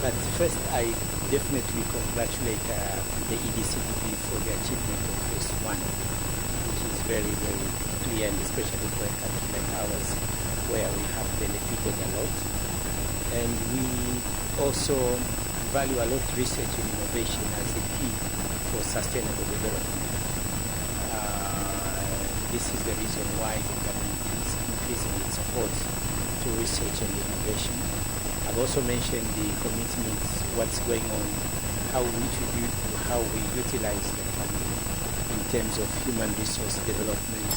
But first, I definitely congratulate the EDCDP for the achievement of phase 1, which is very, very clear, and especially for a country like ours, where we have benefited a lot. And we also value a lot research and innovation as a key for sustainable development. This is the reason why the government is increasing its support to research and innovation. I've also mentioned the commitments, what's going on, how we utilize the funding in terms of human resource development,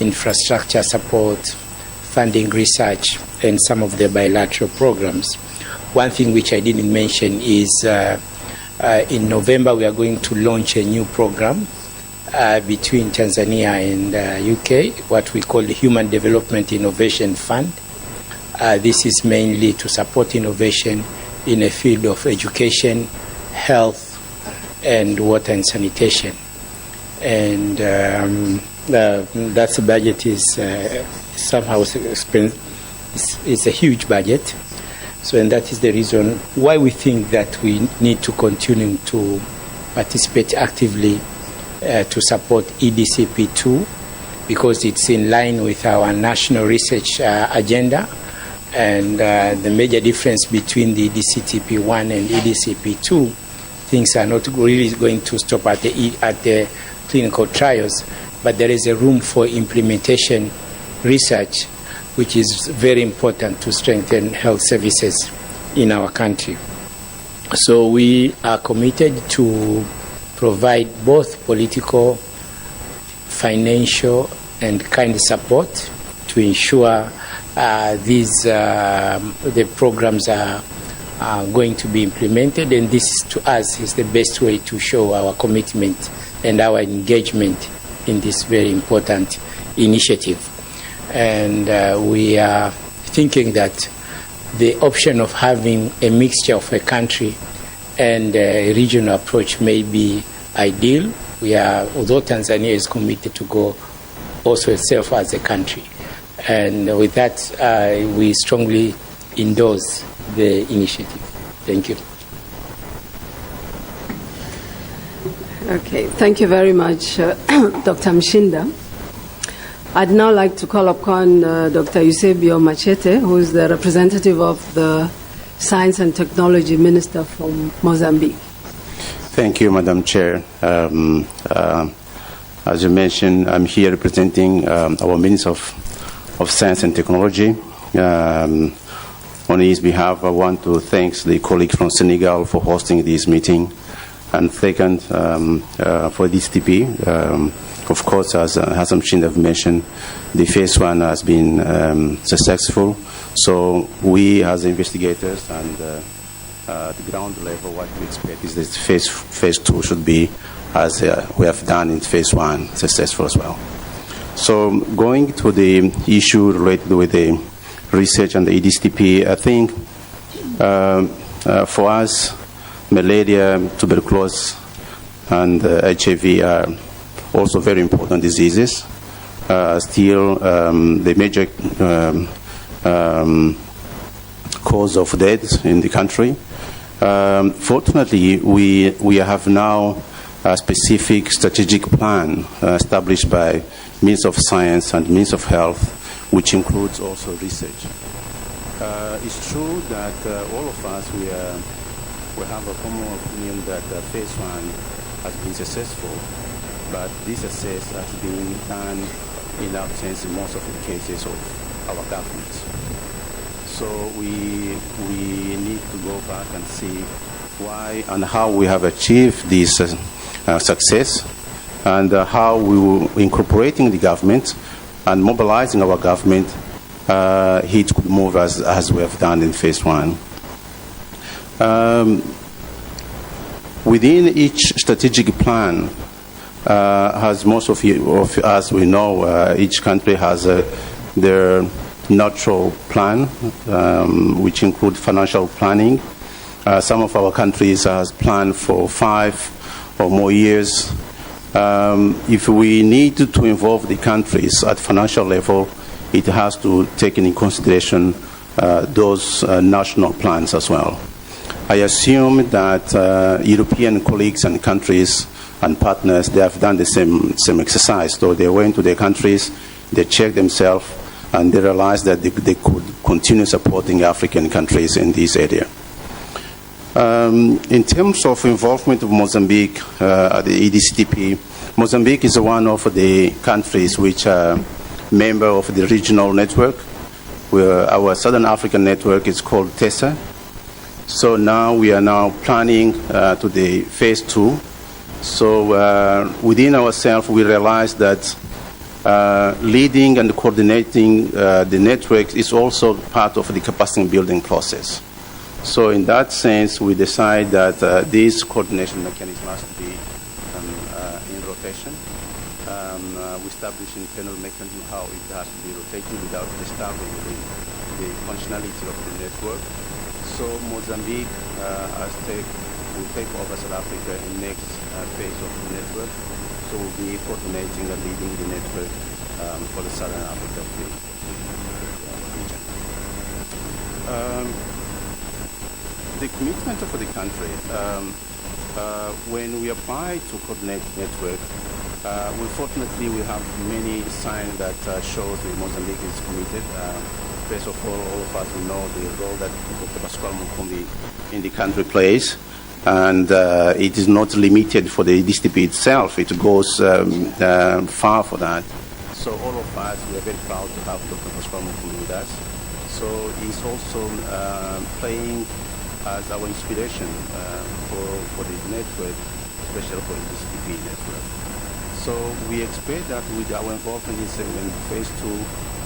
infrastructure support, funding research, and some of the bilateral programs. One thing which I didn't mention is in November we are going to launch a new program between Tanzania and UK, what we call the Human Development Innovation Fund. This is mainly to support innovation in the field of education, health, and water and sanitation. And that budget is somehow expensive. It's a huge budget. So, and that is the reason why we think that we need to continue to participate actively to support EDCP2, because it's in line with our national research agenda. And the major difference between the EDCP1 and EDCP2, things are not really going to stop at the clinical trials, but there is a room for implementation research, which is very important to strengthen health services in our country. So we are committed to provide both political, financial, and kind support to ensure the programs are going to be implemented, and this to us is the best way to show our commitment and our engagement in this very important initiative. And we are thinking that the option of having a mixture of a country and a regional approach may be ideal. Although Tanzania is committed to go also itself as a country. And with that, we strongly endorse the initiative. Thank you. Okay, thank you very much, Dr. Mshinda. I'd now like to call upon Dr. Eusébio Macete, who is the representative of the Science and Technology Minister from Mozambique. Thank you, Madam Chair. As you mentioned, I'm here representing our Minister of Science and Technology. On his behalf, I want to thank the colleagues from Senegal for hosting this meeting, and second, for this TP. Of course, as Hassan Mshinda mentioned, the phase 1 has been successful. So we, as investigators and at the ground level, what we expect is that phase 2 should be, as we have done in phase 1, successful as well. So going to the issue related with the research and the EDCP, I think for us, malaria, tuberculosis, and HIV are also very important diseases. Still, the major cause of death in the country. Fortunately, we have now a specific strategic plan established by Minister of Science and Minister of Health, which includes also research. It's true that all of us, we have a common opinion that phase 1 has been successful, but this success has been done in absence in most of the cases of our government. So we need to go back and see why and how we have achieved this success, and how we were incorporating the government and mobilizing our government, it could move as we have done in phase 1. Within each strategic plan, as most of us we know, each country has their natural plan, which include financial planning. Some of our countries has planned for 5 or more years. If we need to involve the countries at financial level, it has to take into consideration those national plans as well. I assume that European colleagues and countries and partners, they have done the same exercise. So they went to their countries, they checked themselves, and they realized that they could continue supporting African countries in this area. In terms of involvement of Mozambique at the EDCTP, Mozambique is one of the countries which are member of the regional network. Where our Southern African network is called TESA. So now we are now planning to the phase 2. So within ourselves, we realize that leading and coordinating the network is also part of the capacity building process. So in that sense, we decide that this coordination mechanism has to be in rotation. We establish internal mechanism how it has to be rotating without disturbing the functionality of the network. So Mozambique will take over South Africa in next phase of the network. So we'll be coordinating and leading the network for the Southern Africa region. The commitment of the country, when we apply to coordinate network, unfortunately we have many signs that shows that Mozambique is committed. First of all of us know the role that Dr. Pascal Mukumbi in the country plays, and it is not limited for the DSTP itself. It goes far for that. So all of us, we are very proud to have Dr. Pascal Mukumbi with us. So he's also playing as our inspiration for the network, especially for the DSTP network. So we expect that with our involvement in phase 2,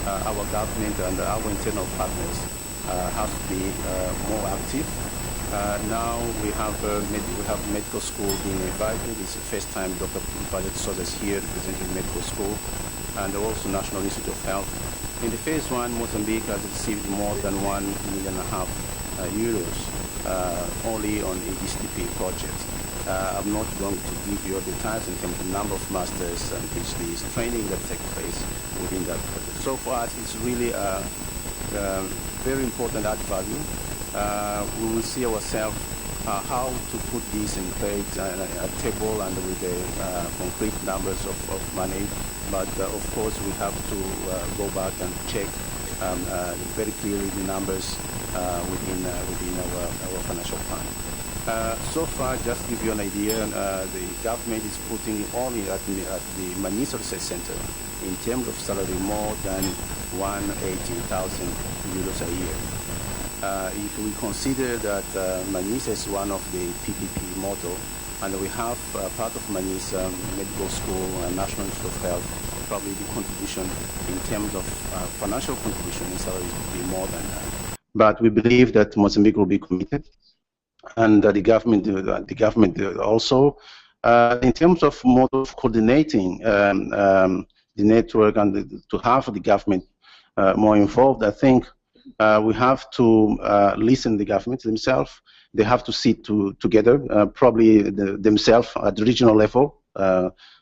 our government and our internal partners have to be more active. Now we have medical school being invited. It's the first time Dr. Paget Sosa is here representing medical school, and also National Institute of Health. In the phase 1, Mozambique has received more than €1.5 million only on a DSTP project. I'm not going to give you all the details in terms of the number of masters and PhDs training that takes place within that project. So for us, it's really a very important add value. We will see ourselves how to put this in place, a table and with the concrete numbers of money. But of course, we have to go back and check very clearly the numbers within our financial plan. So far, just to give you an idea, the government is putting only at the Manisa Research Center in terms of salary more than €180,000 a year. If we consider that Manisa is one of the PPP model, and we have part of Manisa Medical School and National Institute of Health, probably the contribution in terms of financial contribution in salary would be more than that. But we believe that Mozambique will be committed, and the government also. In terms of mode of coordinating the network and to have the government more involved, I think we have to listen to the government themselves. They have to sit together, probably themselves at the regional level,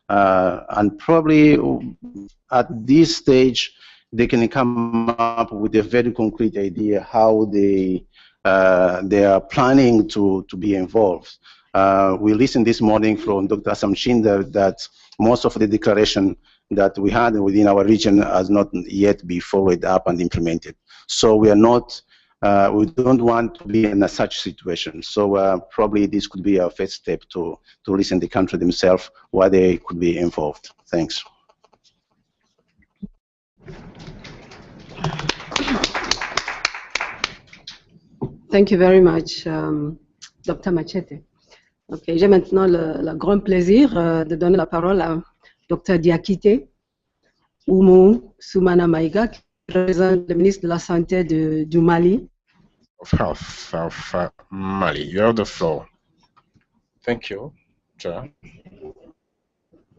and probably at this stage they can come up with a very concrete idea how they are planning to be involved. We listened this morning from Dr. Mshinda that most of the declaration that we had within our region has not yet been followed up and implemented. So we are not, we don't want to be in such situation. So probably this could be our first step to listen to the country themselves why they could be involved. Thanks. Thank you very much, Dr. Macete. Okay, j'ai maintenant le grand plaisir de donner la parole à Dr. Diakite, Oumou, Soumana Maiga, qui représente le ministre de la Santé du Mali. Of Health of Mali. You have the floor. Thank you, Chair.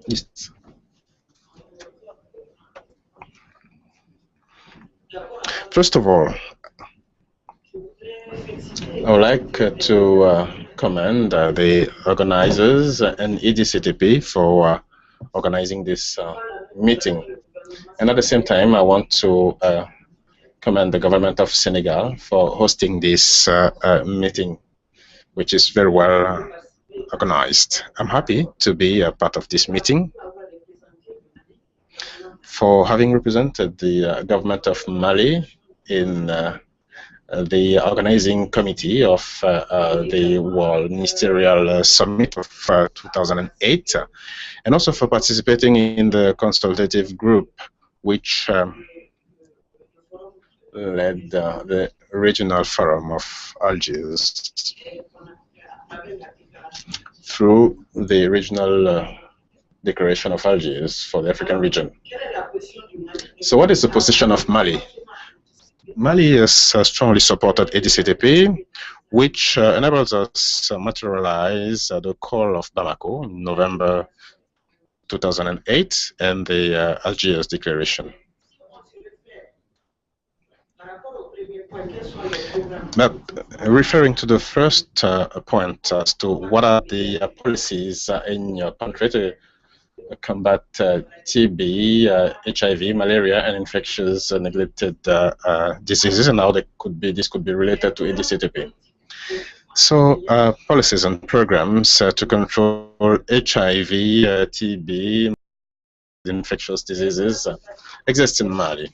Yes. First of all, I would like to commend the organizers and EDCTP for organizing this meeting. And at the same time, I want to commend the government of Senegal for hosting this meeting. which is very well organized. I'm happy to be a part of this meeting for having represented the government of Mali in the organizing committee of the World Ministerial Summit of 2008, and also for participating in the consultative group which led the regional forum of Algiers through the regional declaration of Algiers for the African region. So what is the position of Mali? Mali has strongly supported ADCTP, which enables us to materialize the call of Bamako in November 2008 and the Algiers Declaration. But referring to the first point as to what are the policies in your country to combat TB, HIV, malaria, and infectious neglected diseases, and how this could be related to ADCTP. So policies and programs to control HIV, TB, infectious diseases exist in Mali.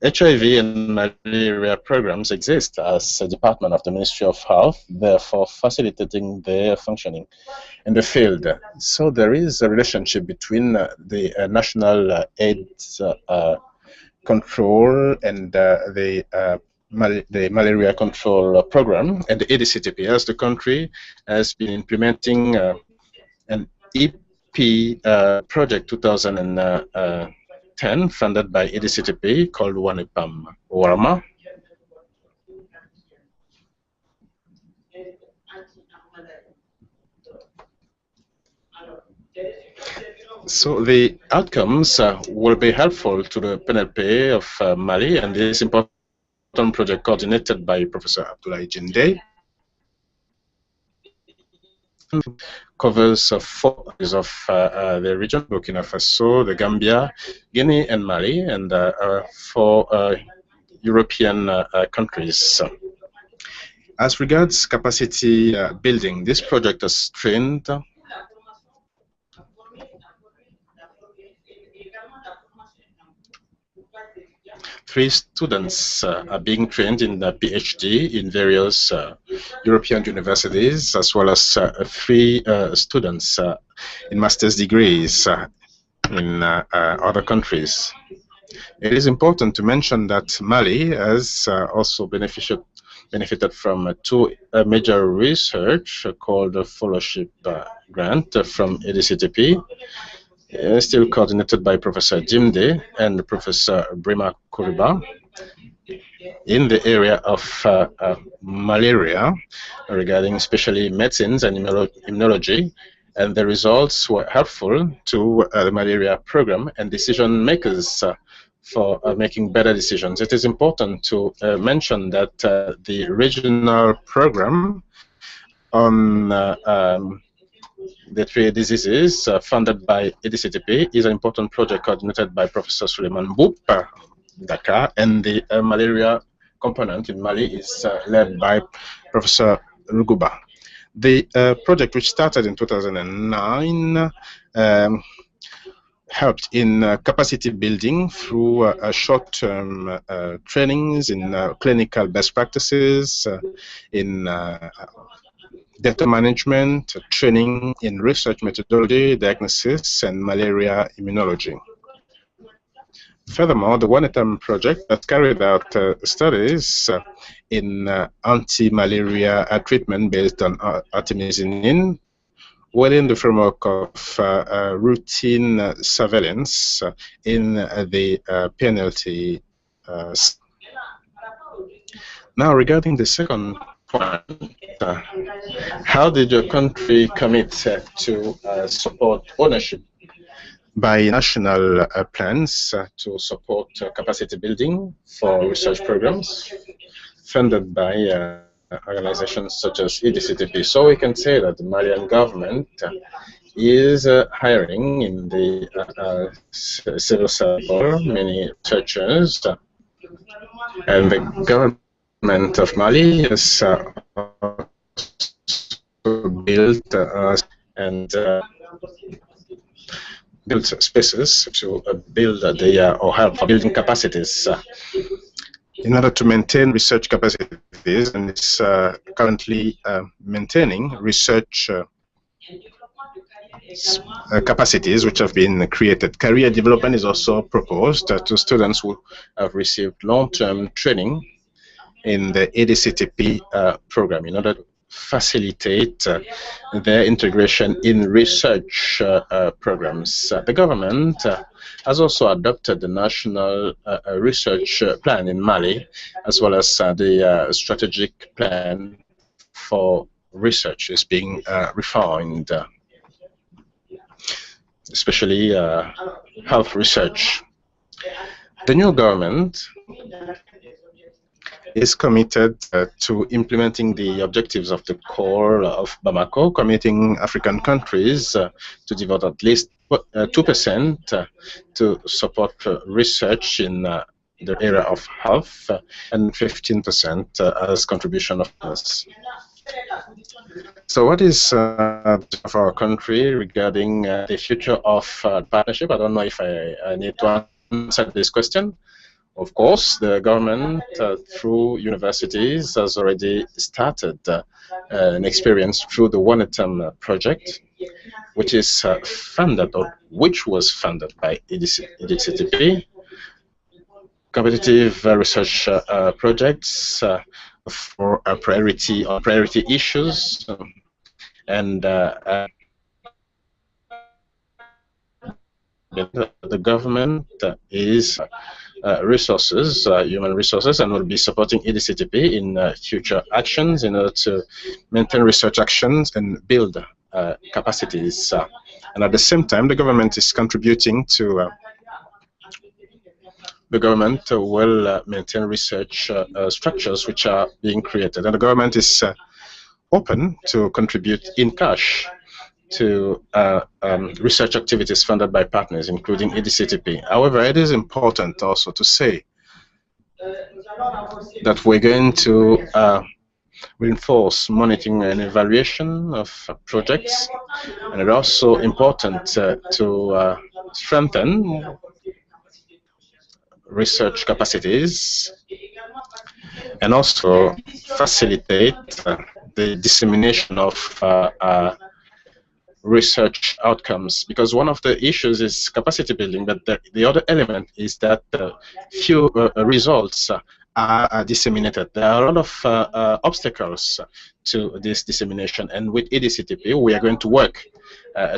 HIV and malaria programs exist as a department of the Ministry of Health, therefore facilitating their functioning in the field. So there is a relationship between the national AIDS control and the malaria control program, and the ADCTP, as the country has been implementing an EP project 2010 funded by ADCTP called Wanepam Warma. So the outcomes will be helpful to the PNLP of Mali, and this important project coordinated by Professor Abdoulaye Jinde covers 4 countries of the region: Burkina Faso, the Gambia, Guinea, and Mali, and 4 European countries. As regards capacity building, this project has trained 3 students are being trained in the PhD in various European universities, as well as 3 students in master's degrees in other countries. It is important to mention that Mali has also benefited from 2 major research called a fellowship grant from ADCTP, still coordinated by Professor Jimde and Professor Brima Kuriba in the area of malaria, regarding especially medicines and immunology, and the results were helpful to the malaria program and decision makers for making better decisions. It is important to mention that the regional program on the 3 diseases funded by ADCTP is an important project coordinated by Professor Suleiman Boop, Dakar, and the malaria component in Mali is led by Professor Ruguba. The project, which started in 2009, helped in capacity building through short-term trainings in clinical best practices, in data management, training in research methodology, diagnosis, and malaria immunology. Furthermore, the Wanepam project that carried out studies in anti-malaria treatment based on artemisinin within the framework of routine surveillance in the PNLT. Now, regarding the second point, how did your country commit to support ownership by national plans to support capacity building for research programs funded by organizations such as ADCTP? So we can say that the Malian government is hiring in the civil sector many researchers, and the government of Mali has build and build spaces to build or help for building capacities in order to maintain research capacities, and it's currently maintaining research capacities which have been created. Career development is also proposed to students who have received long-term training in the EDCTP program in order to facilitate their integration in research programs. The government has also adopted the national research plan in Mali, as well as the strategic plan for research is being refined, especially health research. The new government is committed to implementing the objectives of the core of Bamako, committing African countries to devote at least 2% to support research in the area of health and 15% as contribution of us. So what is of our country regarding the future of partnership? I don't know if I need to answer this question. Of course, the government, through universities, has already started an experience through the One-Atom project, which is funded, or which was funded by EDCTP, competitive research projects for priority issues, and the government is human resources, and will be supporting EDCTP in future actions in order to maintain research actions and build capacities. And at the same time, the government is contributing to the government will maintain research structures which are being created, and the government is open to contribute in cash to research activities funded by partners, including EDCTP. However, it is important also to say that we're going to reinforce monitoring and evaluation of projects, and it's also important to strengthen research capacities and also facilitate the dissemination of research outcomes, because one of the issues is capacity building, but the other element is that few results are disseminated. There are a lot of obstacles to this dissemination, and with EDCTP we are going to work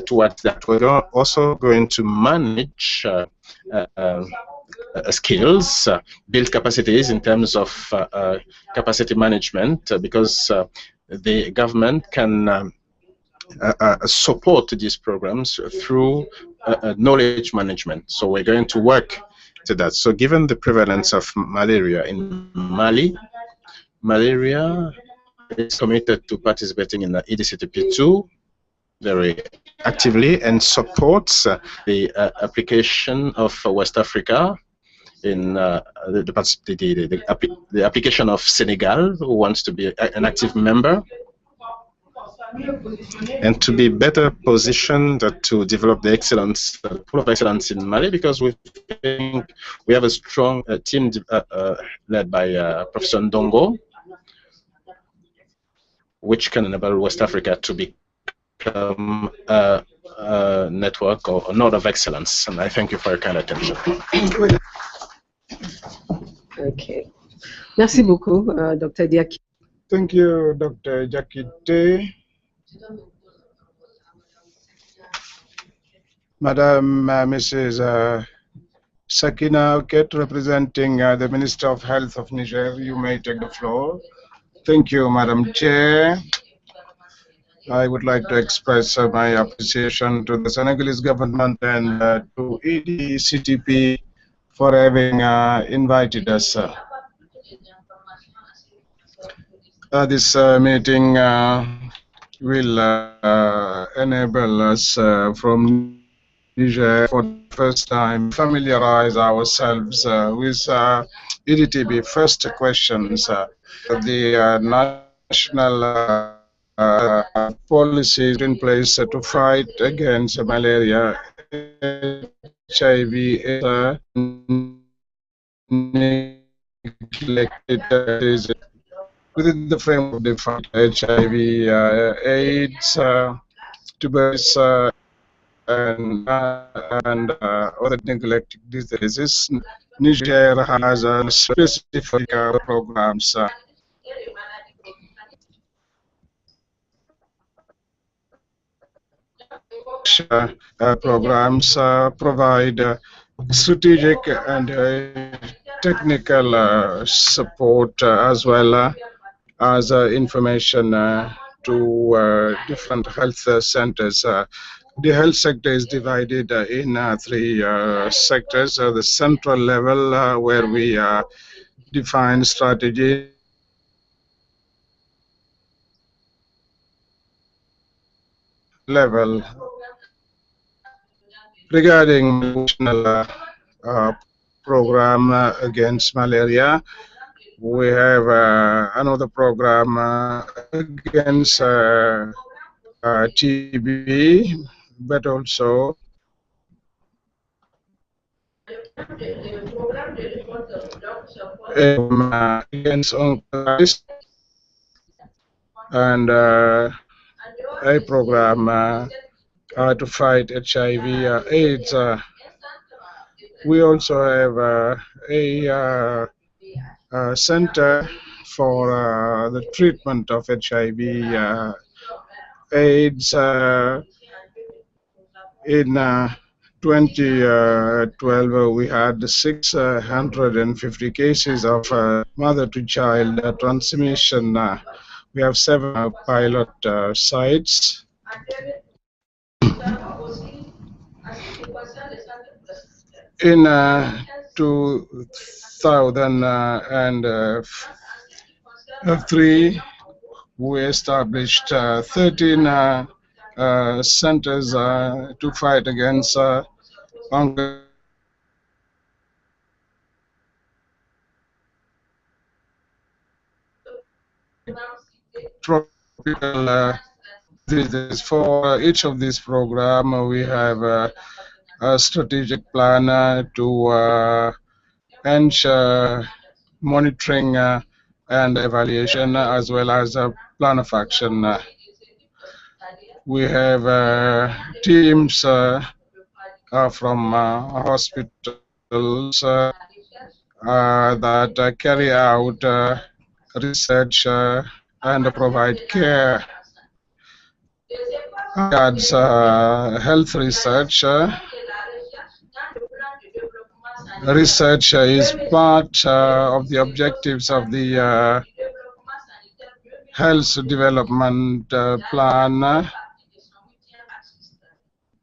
towards that. We're also going to manage skills, build capacities in terms of capacity management, because the government can support these programs through knowledge management. So we're going to work to that. So given the prevalence of malaria in Mali, malaria is committed to participating in the EDCTP2 very actively and supports the application of West Africa in the application of Senegal, who wants to be an active member, and to be better positioned to develop the excellence, pool of excellence in Mali, because we think we have a strong team led by Professor Ndongo, which can enable West Africa to become a network or a node of excellence. And I thank you for your kind attention. Okay. Merci beaucoup, Dr. Diakite. Thank you, Dr. Diakite. Madam Mrs. Sakina Ocquet, representing the Minister of Health of Niger, you may take the floor. Thank you, Madam Chair. I would like to express my appreciation to the Senegalese government and to EDCTP for having invited us. This meeting will enable us from Niger for the first time familiarize ourselves with EDTP. First questions, the national policies in place to fight against malaria, HIV, neglected disease within the framework of the fight HIV, AIDS, tuberculosis, and other neglected diseases. Niger has specific programs. Programs provide strategic and technical support as well as information to different health centers. The health sector is divided in three sectors. The central level where we define strategy, level regarding national program against malaria. We have another program against TB, but also against oncologist, and a program to fight HIV, AIDS. We also have a center for the treatment of HIV, AIDS. In 2012, we had 650 cases of mother-to-child transmission. We have 7 pilot sites. In 2003, we established 13 centers to fight against tropical diseases. For each of these programs, we have a strategic plan to ensure monitoring and evaluation, as well as a plan of action. We have teams from hospitals that carry out research and provide care. Regards health research, research is part of the objectives of the health development plan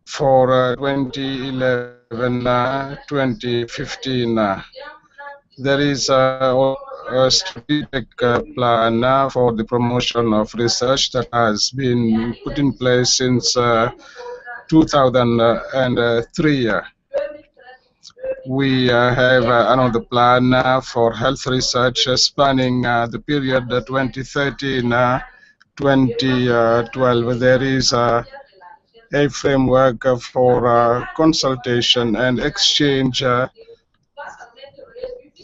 for 2011-2015. There is a strategic plan for the promotion of research that has been put in place since 2003. We have another plan for health research spanning the period 2013-2012. There is a framework for consultation and exchange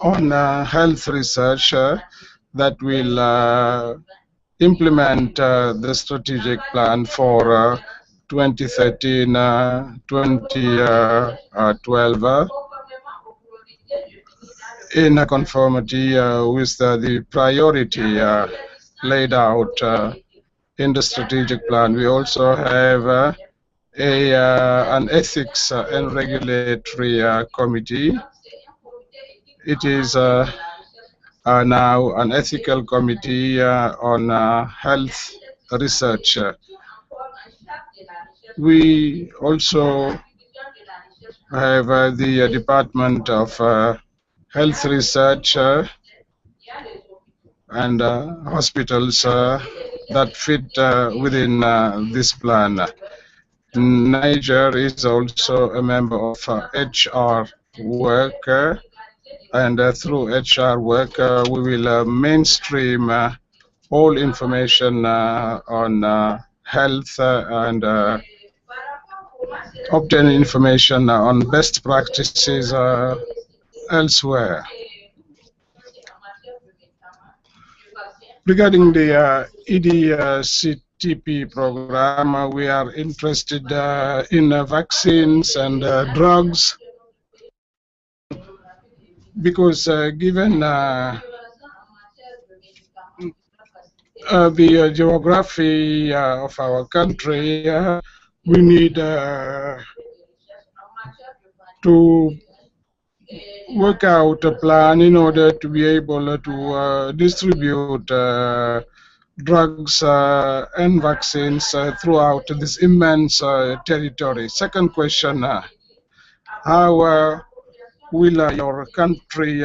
on health research that will implement the strategic plan for 2013-2012 in conformity with the priority laid out in the strategic plan. We also have an ethics and regulatory committee. It is now an ethical committee on health research. We also have the Department of Health Research and hospitals that fit within this plan. Niger is also a member of HR work, and through HR work we will mainstream all information on health and obtain information on best practices elsewhere. Regarding the EDCTP program, we are interested in vaccines and drugs, because given the geography of our country, we need to work out a plan in order to be able to distribute drugs and vaccines throughout this immense territory. Second question, how will your country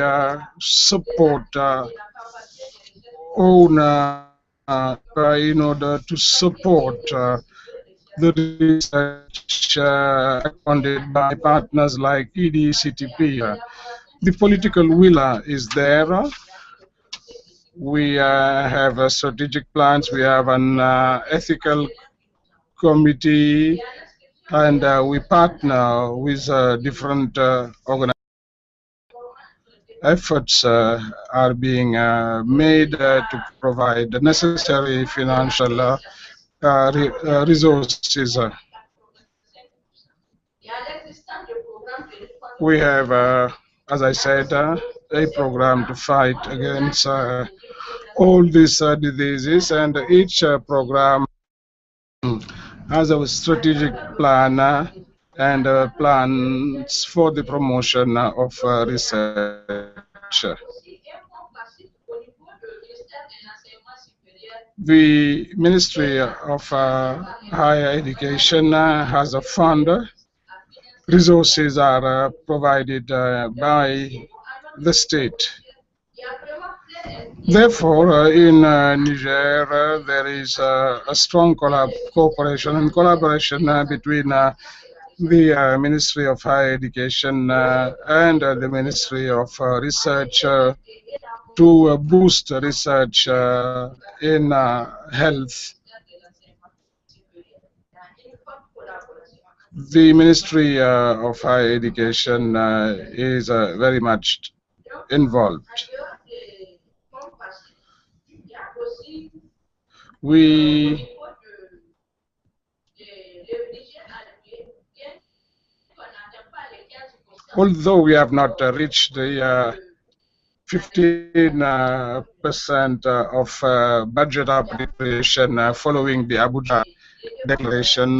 support own in order to support the research funded by partners like EDCTP? The political will is there. We have strategic plans. We have an ethical committee, and we partner with different organizations. Efforts are being made to provide the necessary financial resources. We have, as I said, a program to fight against all these diseases, and each program has a strategic plan and plans for the promotion of research. The Ministry of Higher Education has a fund. Resources are provided by the state. Therefore, in Niger, there is a strong cooperation and collaboration between the Ministry of Higher Education and the Ministry of Research to boost research in health. The Ministry of Higher Education is very much involved. Although we have not reached the 15% of budget appropriation following the Abuja Declaration,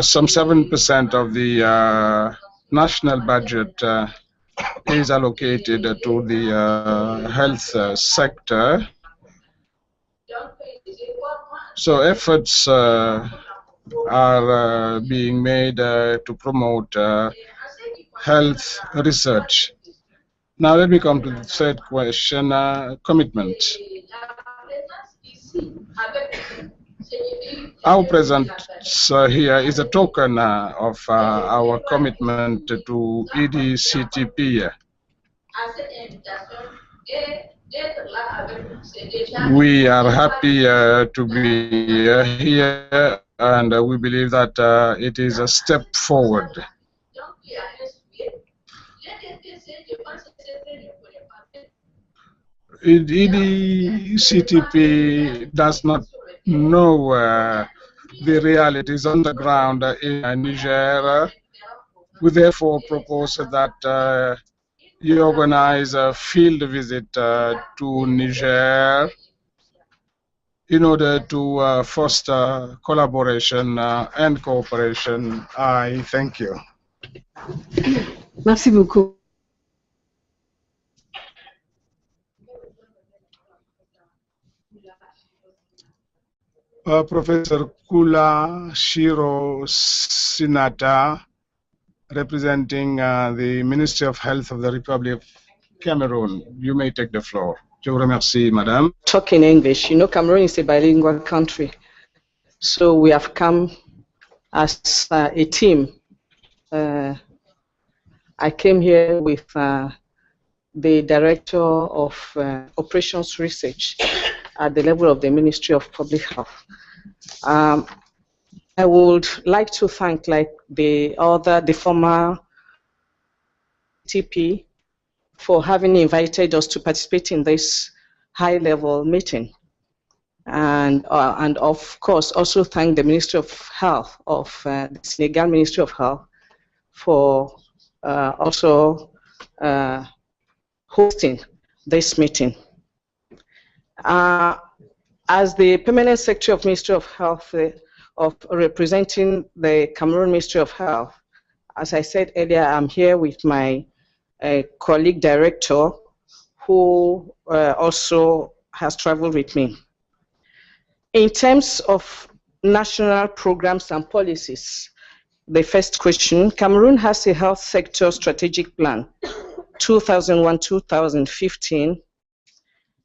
some 7% of the national budget is allocated to the health sector. So efforts are being made to promote health research. Now let me come to the third question, commitment. Our presence here is a token of our commitment to EDCTP. We are happy to be here, and we believe that it is a step forward. EDCTP does not know the realities on the ground in Niger. We therefore propose that you organize a field visit to Niger in order to foster collaboration and cooperation. I thank you. Merci beaucoup. Professor Koula, Shiro, Sinata, representing the Ministry of Health of the Republic of Cameroon. You may take the floor. Je vous remercie, Madame. Talk in English. You know, Cameroon is a bilingual country. So we have come as a team. I came here with the Director of Operations Research at the level of the Ministry of Public Health. I would like to thank, like the former TP, for having invited us to participate in this high-level meeting. And of course, also thank the Ministry of Health of the Senegal Ministry of Health for also hosting this meeting. As the Permanent Secretary of Ministry of Health, of representing the Cameroon Ministry of Health, as I said earlier, I'm here with my colleague director, who also has traveled with me. In terms of national programs and policies, the first question, Cameroon has a health sector strategic plan, 2001-2015,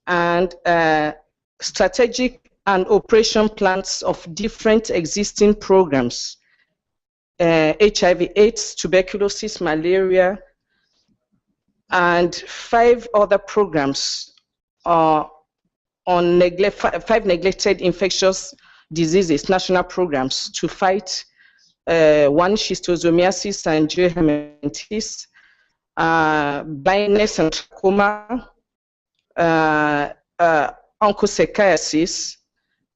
and strategic and operation plans of different existing programs, HIV/AIDS, tuberculosis, malaria, and 5 other programs on 5 neglected infectious diseases, national programs to fight 1, schistosomiasis and Ndjoyi, blindness and trachoma, onchocerciasis,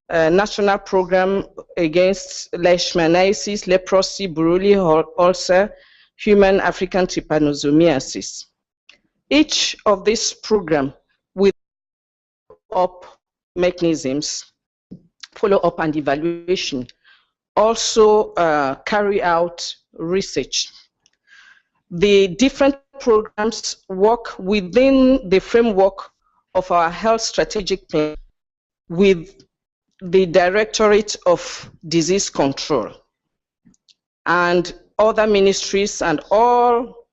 national program against leishmaniasis, leprosy, Buruli ulcer, human African trypanosomiasis. Each of these programs with follow-up mechanisms, follow-up and evaluation, also carry out research. The different programs work within the framework of our health strategic plan with the Directorate of Disease Control and other ministries, and all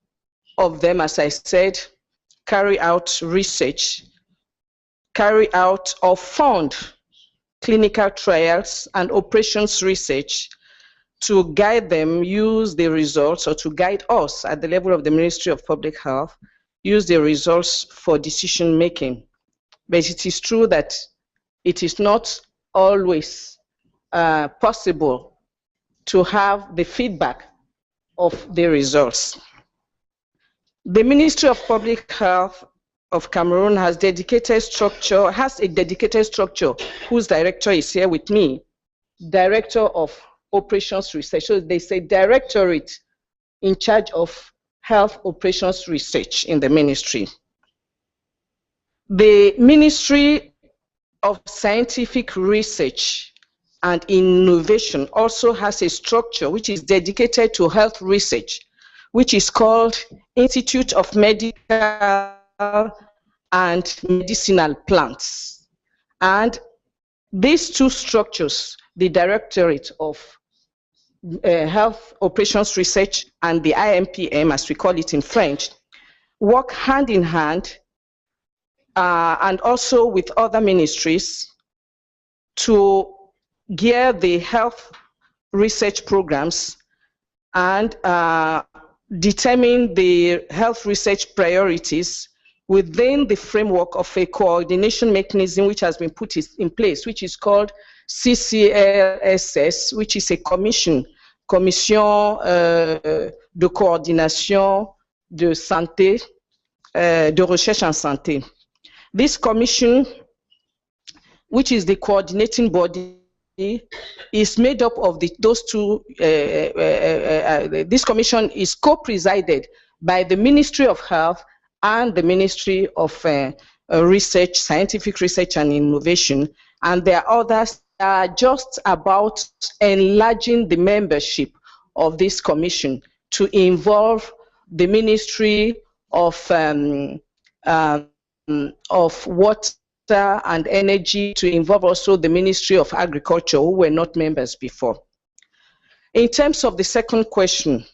of them, as I said, carry out research, carry out or fund clinical trials and operations research to guide them, use the results, or to guide us at the level of the Ministry of Public Health, use the results for decision making. But it is true that it is not always possible to have the feedback of the results. The Ministry of Public Health of Cameroon has a dedicated structure whose director is here with me, Director of Operations Research. So they say Directorate in charge of Health Operations Research in the ministry. The Ministry of Scientific Research and Innovation also has a structure which is dedicated to health research, which is called Institute of Medical and Medicinal Plants. And these two structures, the Directorate of Health Operations Research and the IMPM, as we call it in French, work hand in hand and also with other ministries to gear the health research programs and determine the health research priorities within the framework of a coordination mechanism which has been put in place, which is called CCLSS, which is a commission de coordination de santé, de recherche en santé. This commission, which is the coordinating body, is made up of those two. This commission is co-presided by the Ministry of Health and the Ministry of Research, Scientific Research and Innovation, and there are others that are just about enlarging the membership of this commission to involve the Ministry of Water and Energy, to involve also the Ministry of Agriculture, who were not members before. In terms of the second question,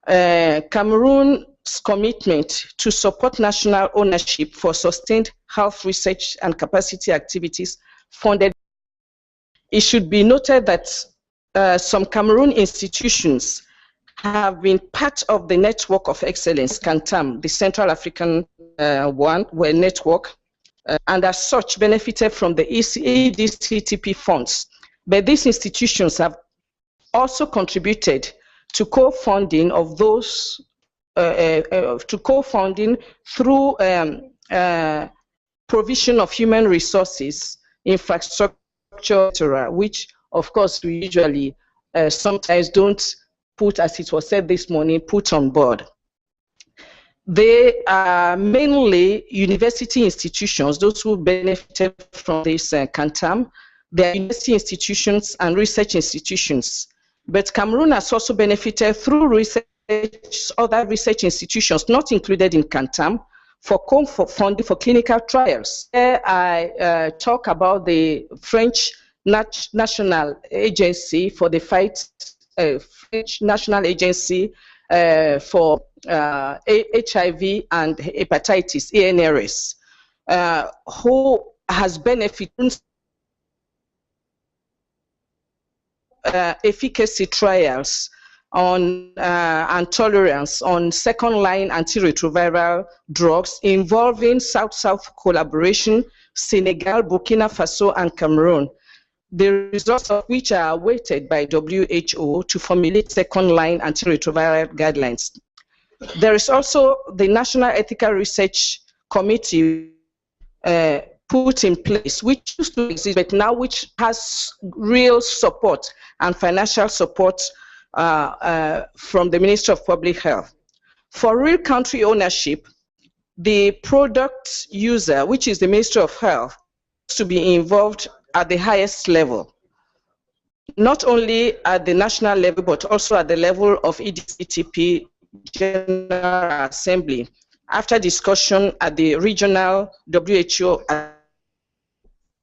Cameroon's commitment to support national ownership for sustained health research and capacity activities funded. It should be noted that some Cameroon institutions have been part of the network of excellence, CANTAM, the Central African network, and as such benefited from the EDCTP funds. But these institutions have also contributed to co-funding of those, to co-funding through provision of human resources, infrastructure, which of course we usually sometimes don't put, as it was said this morning, put on board. They are mainly university institutions, those who benefited from this CANTAM. They are university institutions and research institutions. But Cameroon has also benefited through research, other research institutions not included in CANTAM, for funding for clinical trials. Here I talk about the French National Agency for the fight, French National Agency for HIV and hepatitis, ANRS, who has benefited efficacy trials on and tolerance on second-line antiretroviral drugs involving South-South collaboration, Senegal, Burkina Faso, and Cameroon, the results of which are awaited by WHO to formulate second-line antiretroviral guidelines. There is also the National Ethical Research Committee put in place, which used to exist, but now which has real support and financial support from the Ministry of Public Health. For real country ownership, the product user, which is the Ministry of Health, to be involved at the highest level, not only at the national level, but also at the level of EDCTP General Assembly, after discussion at the regional WHO, and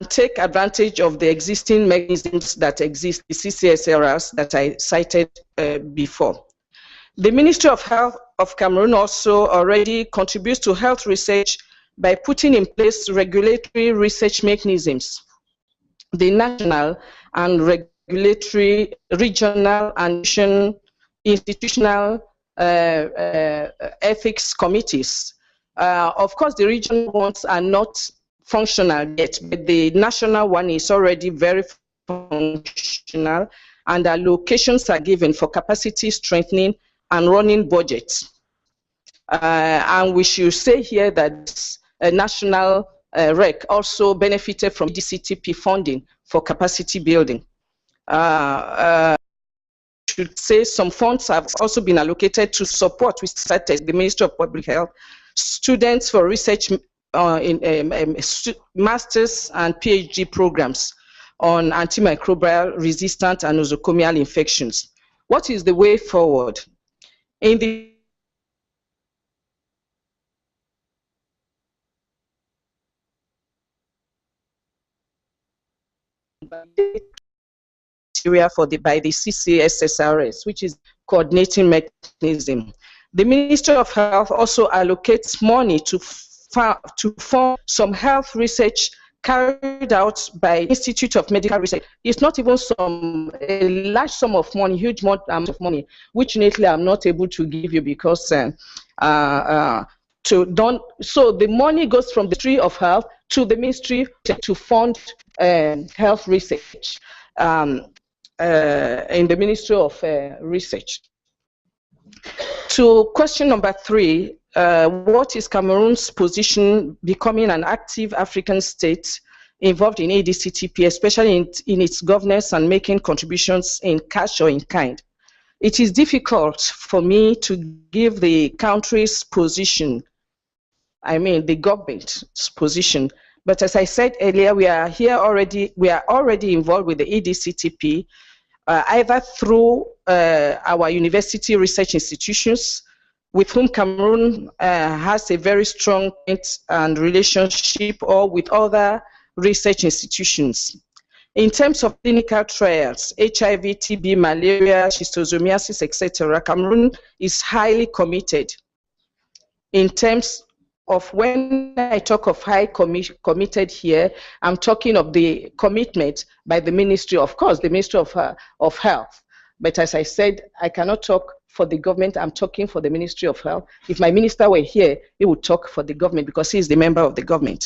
take advantage of the existing mechanisms that exist, the CCSRs that I cited before. The Ministry of Health of Cameroon also already contributes to health research by putting in place regulatory research mechanisms. The national and regulatory, regional and institutional ethics committees. Of course, the regional ones are not functional yet, but the national one is already very functional, and allocations are given for capacity strengthening and running budgets. And we should say here that a national REC also benefited from DCTP funding for capacity building. Should say some funds have also been allocated to support, we started the Ministry of Public Health, students for research in master's and PhD programs on antimicrobial resistant and nosocomial infections. What is the way forward? In the by the CCSSRS, which is coordinating mechanism. The Ministry of Health also allocates money to fund some health research carried out by Institute of Medical Research. It's not even a large sum of money, huge amount of money, which lately I'm not able to give you because so the money goes from the Ministry of Health to the Ministry to fund health research in the Ministry of Research. To question number 3, what is Cameroon's position becoming an active African state involved in ADCTP, especially in its governance and making contributions in cash or in kind? It is difficult for me to give the country's position, the government's position. But as I said earlier, we are already involved with the ADCTP, either through our university research institutions, with whom Cameroon has a very strong and relationship, or with other research institutions. In terms of clinical trials, HIV, TB, malaria, schistosomiasis, etc., Cameroon is highly committed. In terms of, when I talk of high committed here, I'm talking of the commitment by the Ministry, of course, the Ministry of Health, But as I said, I cannot talk for the government. I'm talking for the Ministry of Health. If my minister were here, he would talk for the government because he is the member of the government.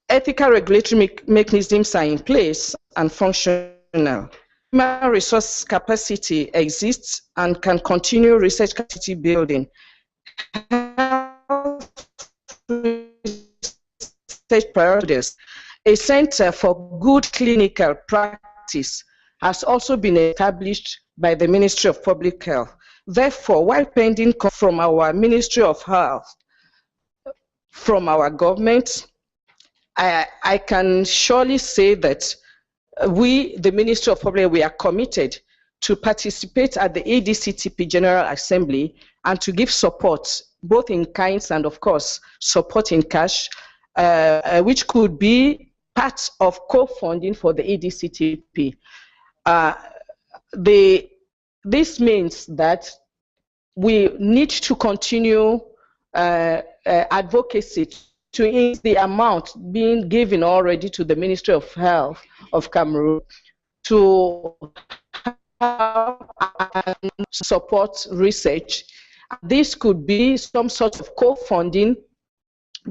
Ethical regulatory mechanisms are in place and functional. Human resource capacity exists and can continue research capacity building. Research priorities. A Center for Good Clinical Practice has also been established by the Ministry of Public Health. Therefore, while pending from our Ministry of Health, from our government, I can surely say that we, the Ministry of Public Health, we are committed to participate at the ADCTP General Assembly and to give support, both in kinds and, of course, support in cash, which could be part of co-funding for the ADCTP. This means that we need to continue advocacy to increase the amount being given already to the Ministry of Health of Cameroon to support research. This could be some sort of co-funding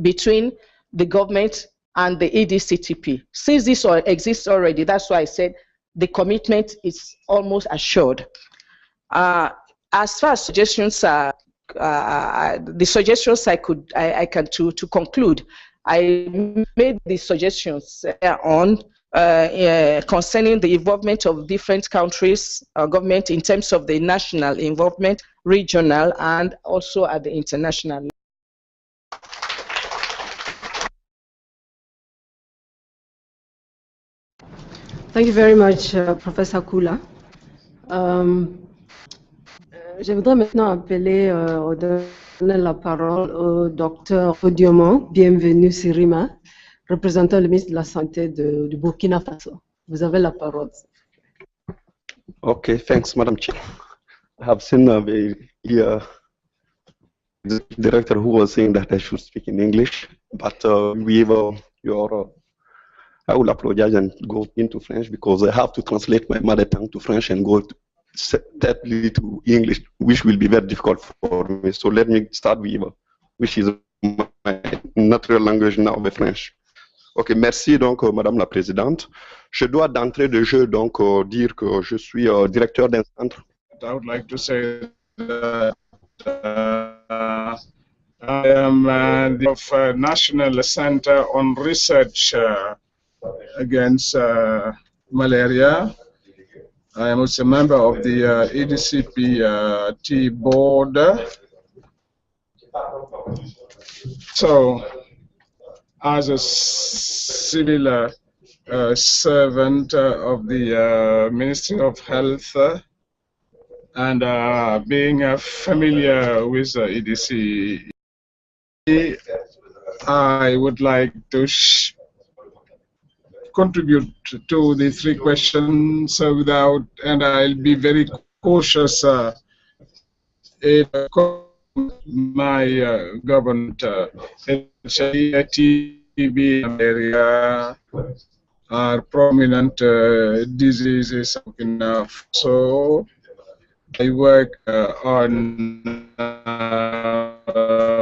between the government and the ADCTP. Since this exists already, that's why I said the commitment is almost assured. As far as suggestions are, the suggestions I can to conclude, I made the suggestions on concerning the involvement of different countries or government in terms of the national involvement, regional, and also at the international level. Thank you very much, Professor Koula. Je voudrais maintenant appeler, donner la parole au docteur Sodiomon, Bienvenu Sirima, représentant le ministre de la Santé du Burkina Faso. Vous avez la parole. Okay, thanks, Madam Chair. I have seen the director who was saying that I should speak in English, but I will apologize and go into French because I have to translate my mother tongue to French and go steadily to English, which will be very difficult for me. So let me start with which is my natural language now, the French. Ok, merci donc Madame la Présidente. Je dois d'entrée de jeu donc dire que je suis directeur d'un centre. I would like to say that I am the National Center on Research against malaria. I am also a member of the EDCP board. So, as a civil servant of the Ministry of Health and being familiar with EDC, I would like to contribute to the three questions and I'll be very cautious in my government. TB area are prominent diseases enough. So I work on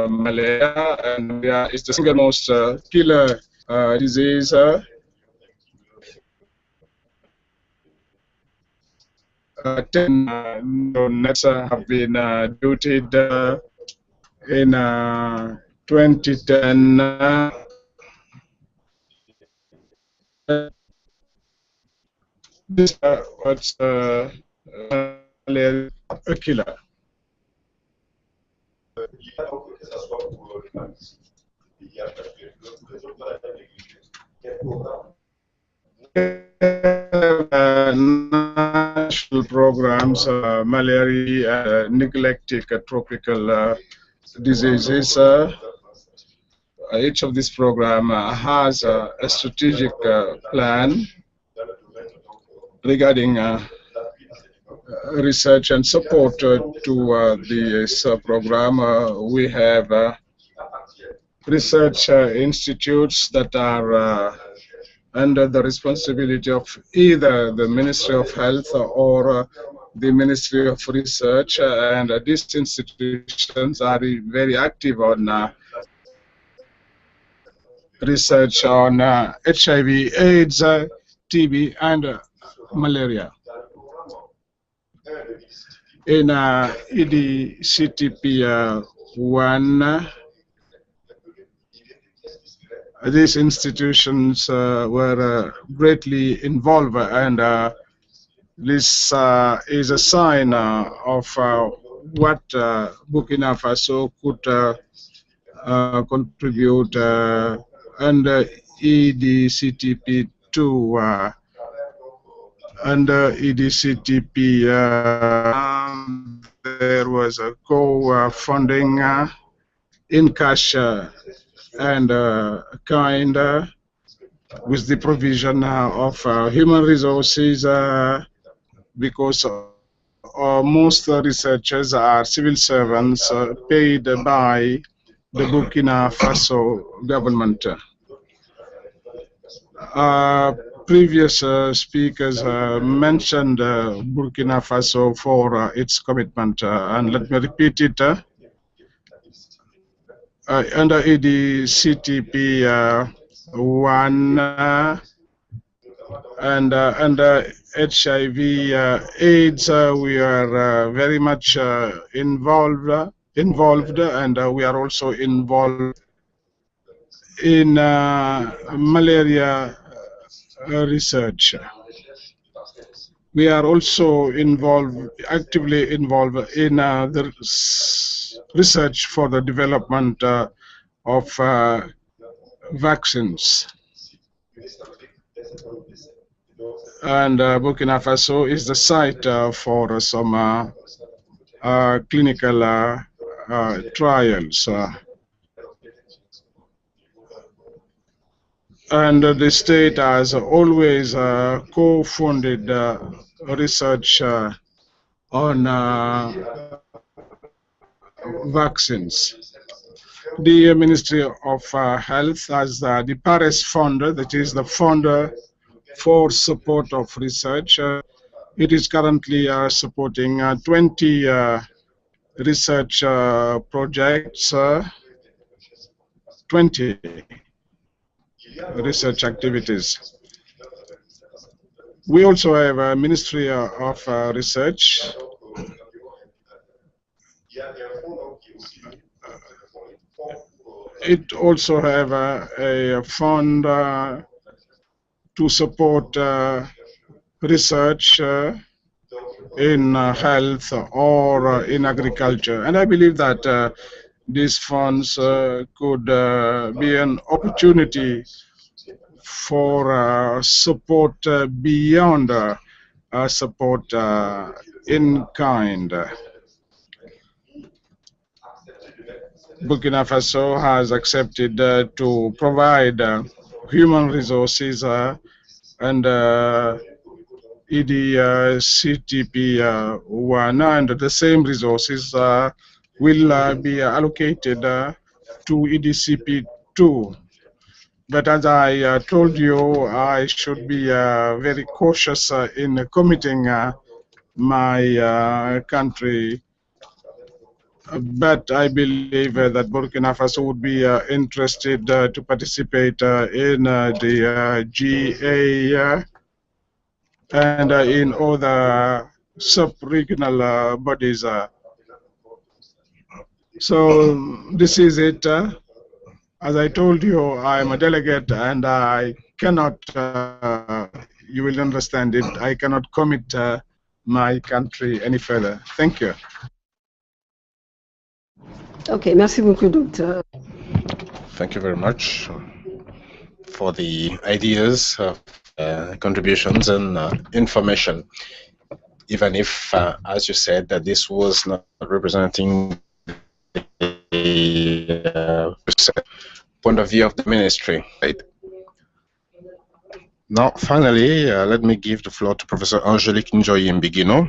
malaria, and malaria is the single most killer disease. 10 nets have been dooted in 2010. This was malaria a killer. National programs, malaria, neglected tropical diseases. Each of these programs has a strategic plan regarding research and support to this program. We have research institutes that are under the responsibility of either the Ministry of Health or the Ministry of Research, and these institutions are very active on research on HIV, AIDS, TB, and malaria. In EDCTP 1, these institutions were greatly involved, and this is a sign of what Burkina Faso could contribute under EDCTP 2. Under EDCTP, there was a co-funding in cash and kind with the provision of human resources, because most researchers are civil servants paid by the Burkina Faso government. Previous speakers mentioned Burkina Faso for its commitment, and let me repeat it. Under EDCTP 1 and under HIV AIDS, we are very much involved, and we are also involved in malaria research. We are also actively involved in the research for the development of vaccines. And Burkina Faso is the site for some clinical trials. And the state has always co-funded research on vaccines. The Ministry of Health has the Paris Fund, that is the fund for support of research. It is currently supporting 20 research projects, 20 research activities. We also have a Ministry of Research. It also have a fund to support research in health or in agriculture. And I believe that these funds could be an opportunity for support beyond support in kind. Burkina Faso has accepted to provide human resources and EDCTP 1, and the same resources will be allocated to EDCP 2. But as I told you, I should be very cautious in committing my country. But I believe that Burkina Faso would be interested to participate in the GA and in other sub-regional bodies. So this is it. As I told you, I am a delegate, and I cannot, you will understand it, I cannot commit my country any further. Thank you. Okay, merci beaucoup, Doctor. Thank you very much for the ideas, contributions, and information. Even if, as you said, that this was not representing the point of view of the ministry. Right? Now, finally, let me give the floor to Professor Angélique Ndjoyi Mbiguino,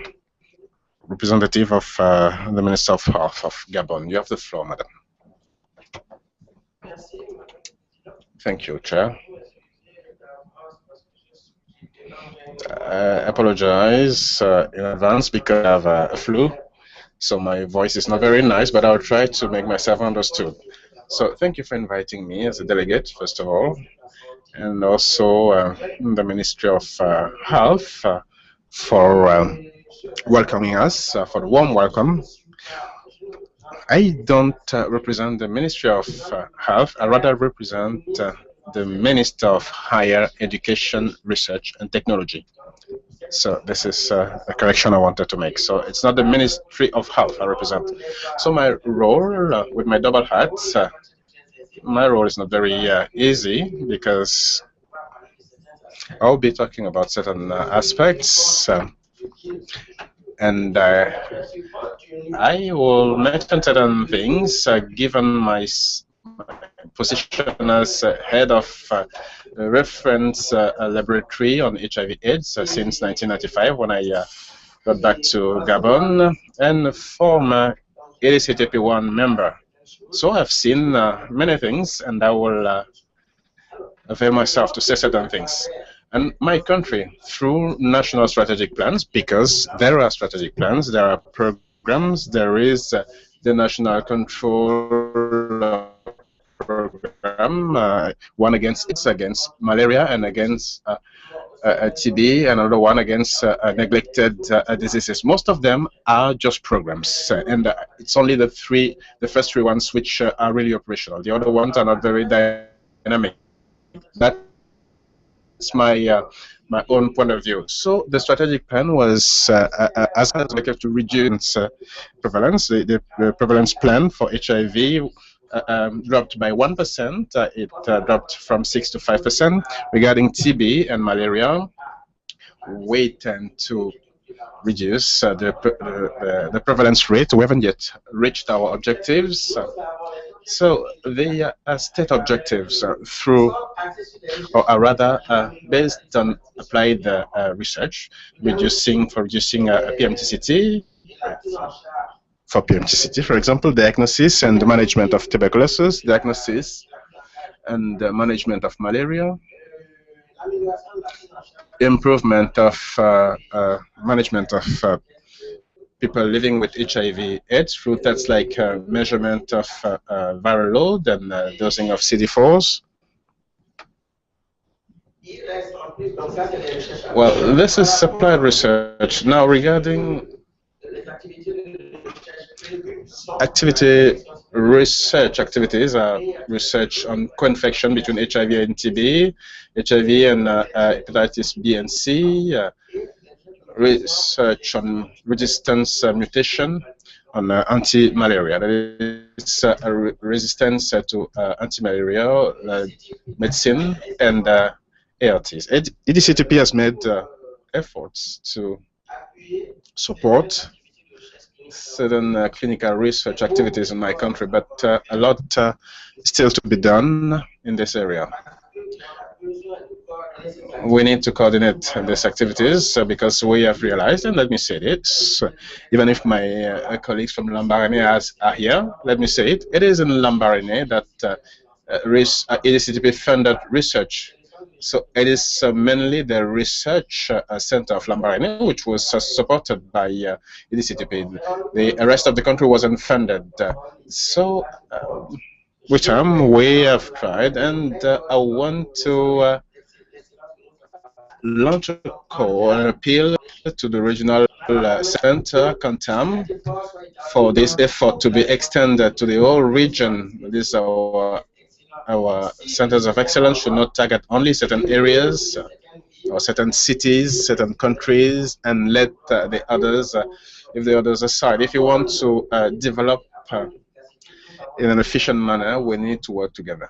representative of the Minister of Health of Gabon. You have the floor, madam. Thank you, Chair. I apologize in advance because I have a flu, so my voice is not very nice, but I'll try to make myself understood. So thank you for inviting me as a delegate, first of all, and also the Ministry of Health for welcoming us, for the warm welcome. I don't represent the Ministry of Health, I rather represent the Minister of Higher Education, Research and Technology. So this is a correction I wanted to make. So it's not the Ministry of Health I represent. So my role with my double hat, my role is not very easy because I'll be talking about certain aspects and I will mention certain things given my position as head of the reference laboratory on HIV/AIDS since 1995 when I got back to Gabon, and former ADCTP1 member. So I've seen many things, and I will avail myself to say certain things. And my country, through national strategic plans, because there are strategic plans, there are programs, there is the national control program, one against AIDS, against malaria, and against TB, and another one against neglected diseases. Most of them are just programs, and it's only the first three ones which are really operational. The other ones are not very dynamic. That's my own point of view. So the strategic plan was as to reduce prevalence. The prevalence plan for HIV dropped by 1%. It dropped from 6 to 5%. Regarding TB and malaria, we tend to reduce the prevalence rate. We haven't yet reached our objectives. So the state objectives through, or rather based on applied research, reducing PMTCT, for PMTCT, for example, diagnosis and management of tuberculosis, diagnosis and management of malaria, improvement of management of people living with HIV/AIDS through tests like measurement of viral load and dosing of CD4s. Well, this is applied research. Now, regarding research activities are research on co-infection between HIV and TB, HIV and hepatitis B and C, research on resistance mutation, on anti-malaria. That is resistance to anti-malaria medicine and ARTs. EDCTP has made efforts to support certain clinical research activities in my country, but a lot still to be done in this area. We need to coordinate these activities because we have realized, and let me say it, even if my colleagues from Lambaréné are here, let me say it, it is in Lambaréné that EDCTP funded research. So it is mainly the research center of Lambaréné, which was supported by EDCTP. The rest of the country wasn't funded. So with time we have tried, and I want to launch a call, an appeal to the regional center, CONTAM, for this effort to be extended to the whole region. This is our centers of excellence should not target only certain areas or certain cities, certain countries, and let the others, if the others aside. If you want to develop in an efficient manner, we need to work together.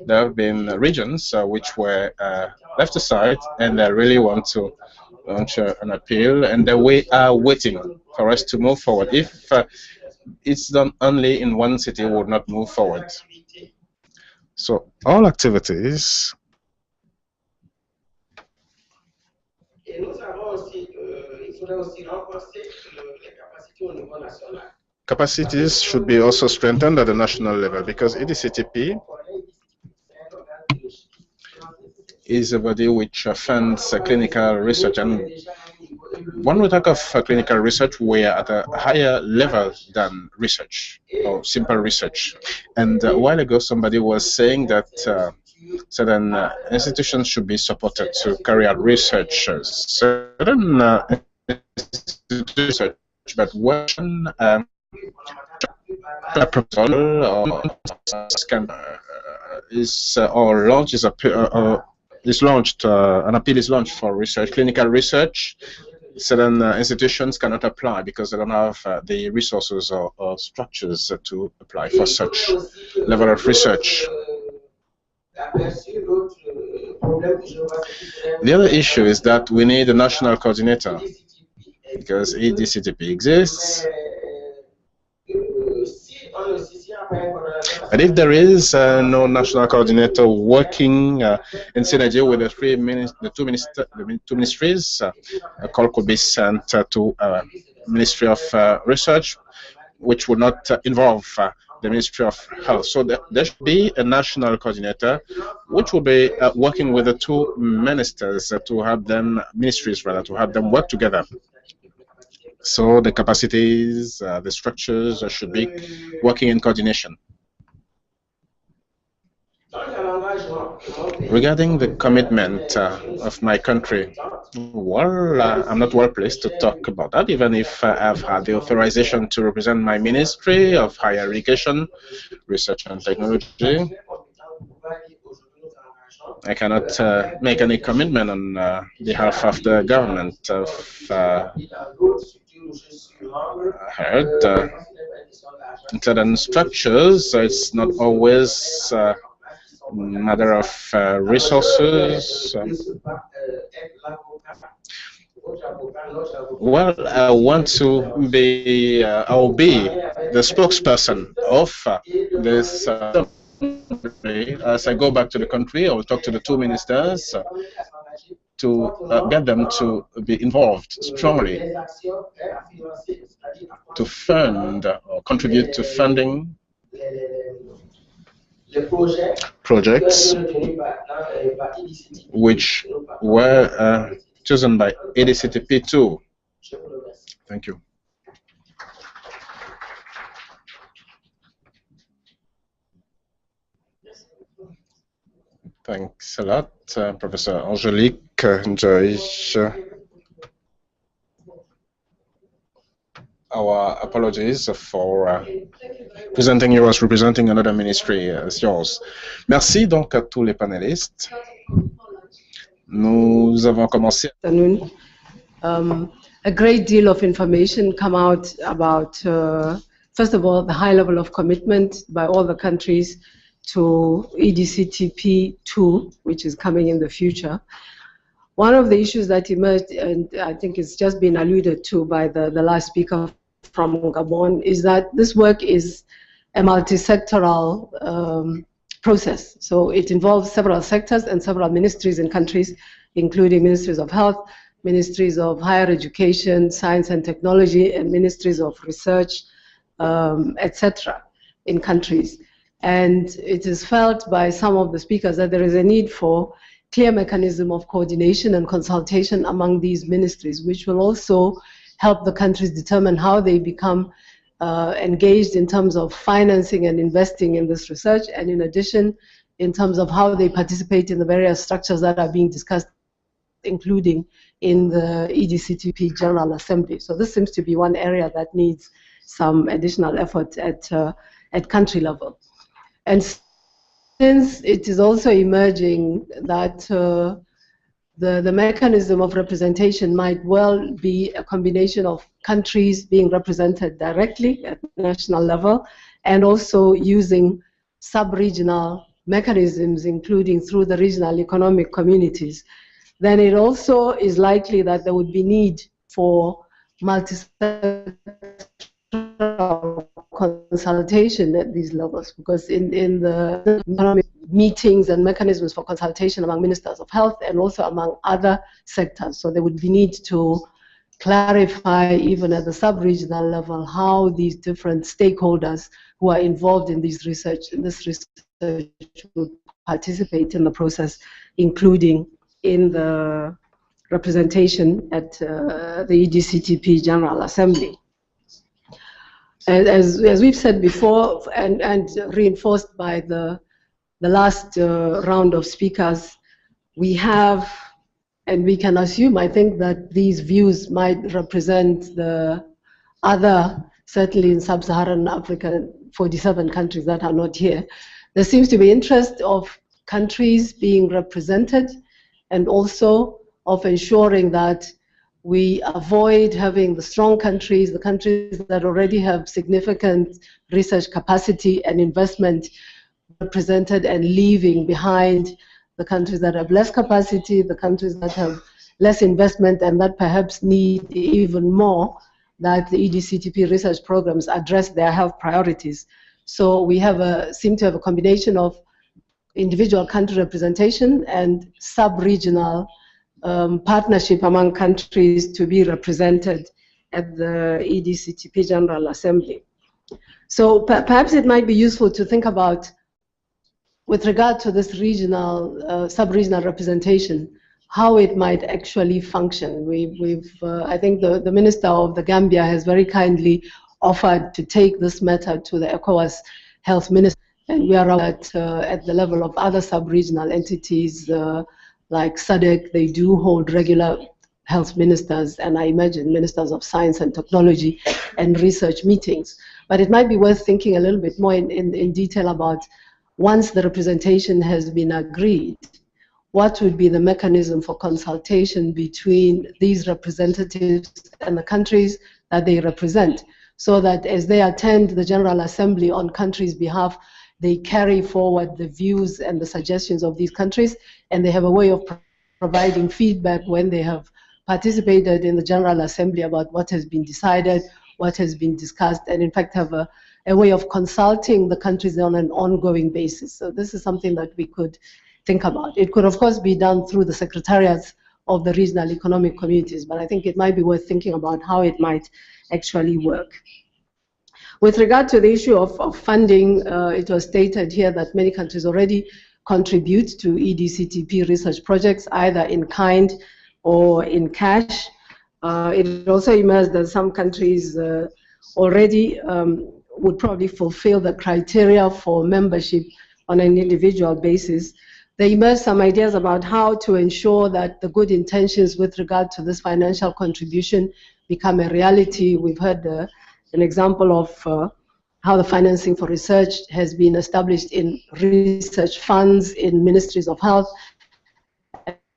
There have been regions which were left aside, and I really want to launch an appeal, and we are waiting for us to move forward. If it's done only in one city, we would not move forward. So all activities capacities should be also strengthened at the national level, because EDCTP is a body which funds clinical research. And when we talk of clinical research, we are at a higher level than research or simple research. And a while ago, somebody was saying that certain institutions should be supported to carry out research. Certain research, but when a proposal or scan is or launches is launched, an appeal is launched for research, clinical research, certain institutions cannot apply because they don't have the resources or structures to apply for such level of research. The other issue is that we need a national coordinator because EDCTP exists. But if there is no national coordinator working in synergy with the two ministries, a call could be sent to Ministry of Research, which would not involve the Ministry of Health. So there should be a national coordinator, which will be working with the two ministers to have them, ministries rather, to have them work together. So the capacities, the structures should be working in coordination. Regarding the commitment of my country, well, I'm not well placed to talk about that, even if I've had the authorization to represent my Ministry of Higher Education, Research and Technology. I cannot make any commitment on behalf of the government of heard certain structures. It's not always a matter of resources. Well, I want to be, I'll be the spokesperson of this. As I go back to the country, I will talk to the two ministers to get them to be involved strongly to fund or contribute to funding projects which were chosen by EDCTP2. Thank you. Thanks a lot, Professor Angélique, Ndjoyi. Our apologies for presenting you as representing another ministry as yours. Merci donc à tous les panélistes. Nous avons commencé. A great deal of information come out about, first of all, the high level of commitment by all the countries to EDCTP2, which is coming in the future. One of the issues that emerged, and I think it's just been alluded to by the last speaker from Gabon, is that this work is a multi-sectoral process. So it involves several sectors and several ministries in countries, including ministries of health, ministries of higher education, science and technology, and ministries of research, etc. in countries. And it is felt by some of the speakers that there is a need for clear mechanism of coordination and consultation among these ministries, which will also help the countries determine how they become engaged in terms of financing and investing in this research, and in addition, in terms of how they participate in the various structures that are being discussed, including in the EDCTP General Assembly. So this seems to be one area that needs some additional effort at country level. And since it is also emerging that the mechanism of representation might well be a combination of countries being represented directly at national level and also using sub-regional mechanisms, including through the regional economic communities, then it also is likely that there would be need for multi-sectoral consultation at these levels, because in the economic meetings and mechanisms for consultation among ministers of health and also among other sectors. So there would be need to clarify even at the sub-regional level how these different stakeholders who are involved in this research would participate in the process, including in the representation at the EDCTP General Assembly. As we've said before, and reinforced by the last round of speakers, we have, and we can assume, I think, that these views might represent the other, certainly in sub-Saharan Africa, 47 countries that are not here. There seems to be interest of countries being represented, and also of ensuring that we avoid having the strong countries, the countries that already have significant research capacity and investment represented, and leaving behind the countries that have less capacity, the countries that have less investment, and that perhaps need even more that the EDCTP research programs address their health priorities. So we have seem to have a combination of individual country representation and sub-regional partnership among countries to be represented at the EDCTP General Assembly. So perhaps it might be useful to think about, with regard to this regional, sub-regional representation, how it might actually function. I think the Minister of the Gambia has very kindly offered to take this matter to the ECOWAS Health Minister, and we are at the level of other sub-regional entities like SADC. They do hold regular health ministers, and I imagine ministers of science and technology and research meetings. But it might be worth thinking a little bit more in detail about, once the representation has been agreed, what would be the mechanism for consultation between these representatives and the countries that they represent, so that as they attend the General Assembly on countries' behalf, they carry forward the views and the suggestions of these countries, and they have a way of providing feedback when they have participated in the General Assembly about what has been decided, what has been discussed, and in fact have a way of consulting the countries on an ongoing basis. So this is something that we could think about. It could, of course, be done through the secretariats of the regional economic communities, but I think it might be worth thinking about how it might actually work. With regard to the issue of funding, it was stated here that many countries already contribute to EDCTP research projects, either in kind or in cash. It also emerged that some countries already would probably fulfill the criteria for membership on an individual basis. There emerged some ideas about how to ensure that the good intentions with regard to this financial contribution become a reality. We've heard an example of how the financing for research has been established in research funds in ministries of health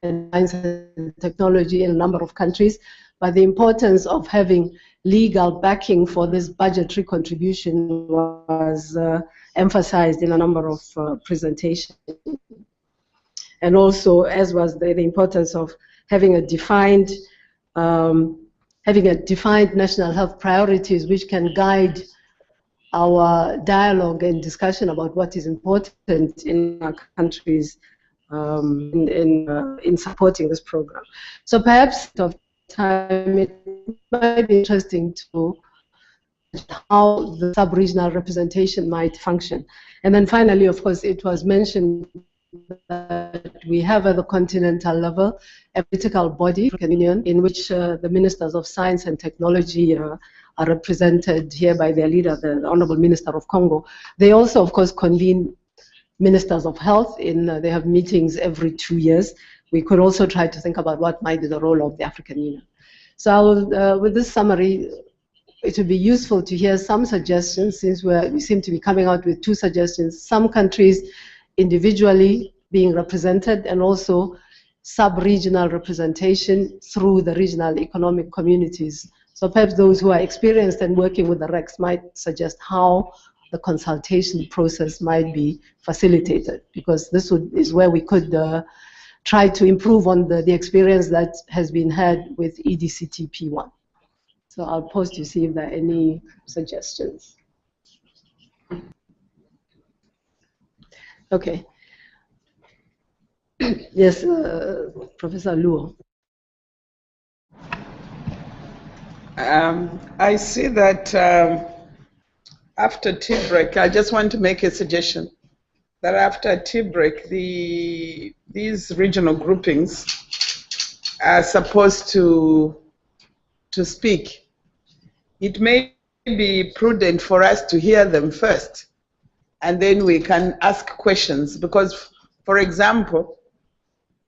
and science and technology in a number of countries. But the importance of having legal backing for this budgetary contribution was emphasized in a number of presentations. And also, as was the importance of having a defined national health priorities which can guide our dialogue and discussion about what is important in our countries in supporting this program. So perhaps of time it might be interesting to how the sub-regional representation might function. And then finally, of course, it was mentioned that we have at the continental level a political body, African Union, in which the ministers of science and technology are represented here by their leader, the Honorable Minister of Congo. They also, of course, convene ministers of health. They have meetings every 2 years. We could also try to think about what might be the role of the African Union. So I will, with this summary, it would be useful to hear some suggestions, since we seem to be coming out with 2 suggestions. Some countries individually being represented, and also sub-regional representation through the regional economic communities. So perhaps those who are experienced and working with the RECs might suggest how the consultation process might be facilitated, because this is where we could try to improve on the experience that has been had with EDCTP1. So I'll pause to see if there are any suggestions. Okay. Yes, Professor Luo. I see that after tea break, I just want to make a suggestion that after tea break, these regional groupings are supposed to speak. It may be prudent for us to hear them first, and then we can ask questions. Because, for example,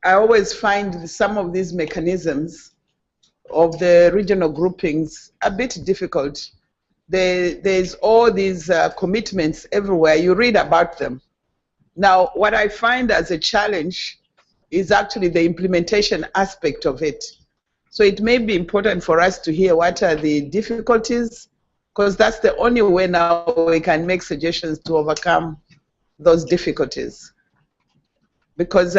I always find some of these mechanisms of the regional groupings a bit difficult. There's all these commitments everywhere. You read about them. Now, what I find as a challenge is actually the implementation aspect of it. So it may be important for us to hear what are the difficulties, because that's the only way now we can make suggestions to overcome those difficulties. Because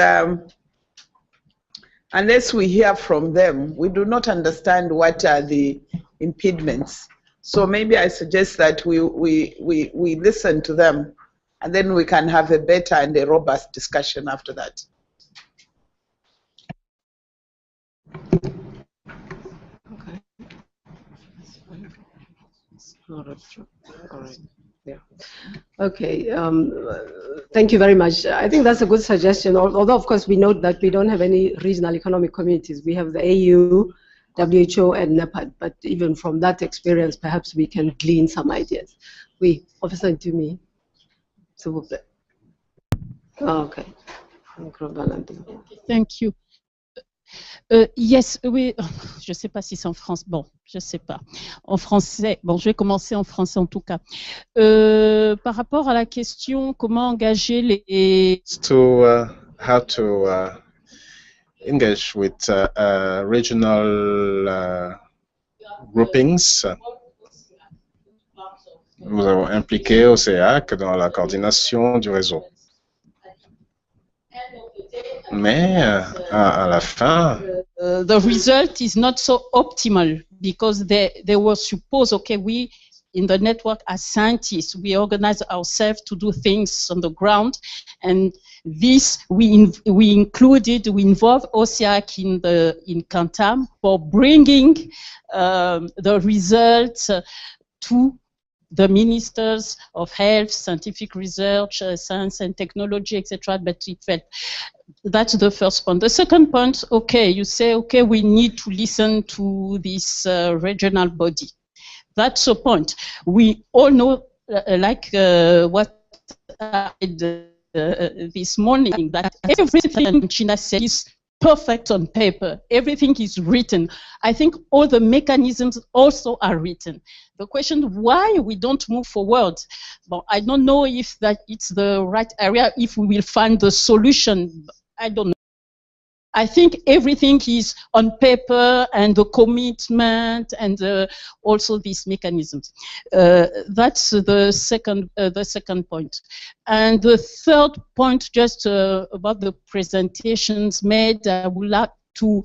unless we hear from them, we do not understand what are the impediments. So maybe I suggest that we listen to them, and then we can have a better and a robust discussion after that. Okay. All right. Yeah. Okay. Thank you very much. I think that's a good suggestion. Although, of course, we note that we don't have any regional economic communities. We have the AU, WHO, and NEPAD. But even from that experience, perhaps we can glean some ideas. Oui, Professor Ndjoyi, s'il vous plaît. Okay. Thank you. Yes, oui, je ne sais pas si c'est en France, bon, je ne sais pas. En français, bon, je vais commencer en français en tout cas. Par rapport à la question, comment engager les... How to engage with regional groupings. Nous avons impliqué OCEAC dans la coordination du réseau. Mais à la fin, the result is not so optimal because they were supposed, okay, we in the network as scientists, we organize ourselves to do things on the ground, and this we involve OCEAC in Cantam for bringing the results to the ministers of health, scientific research, science and technology, etc. But it felt that's the first point. The second point, okay, you say, okay, we need to listen to this regional body. That's the point. We all know, like what I did this morning, that everything Mshinda said is perfect on paper. Everything is written. I think all the mechanisms also are written. The question why we don't move forward, well, I don't know if that it's the right area, if we will find the solution. I don't know. I think everything is on paper and the commitment and also these mechanisms. That's the second point. And the third point, just about the presentations made, I would like to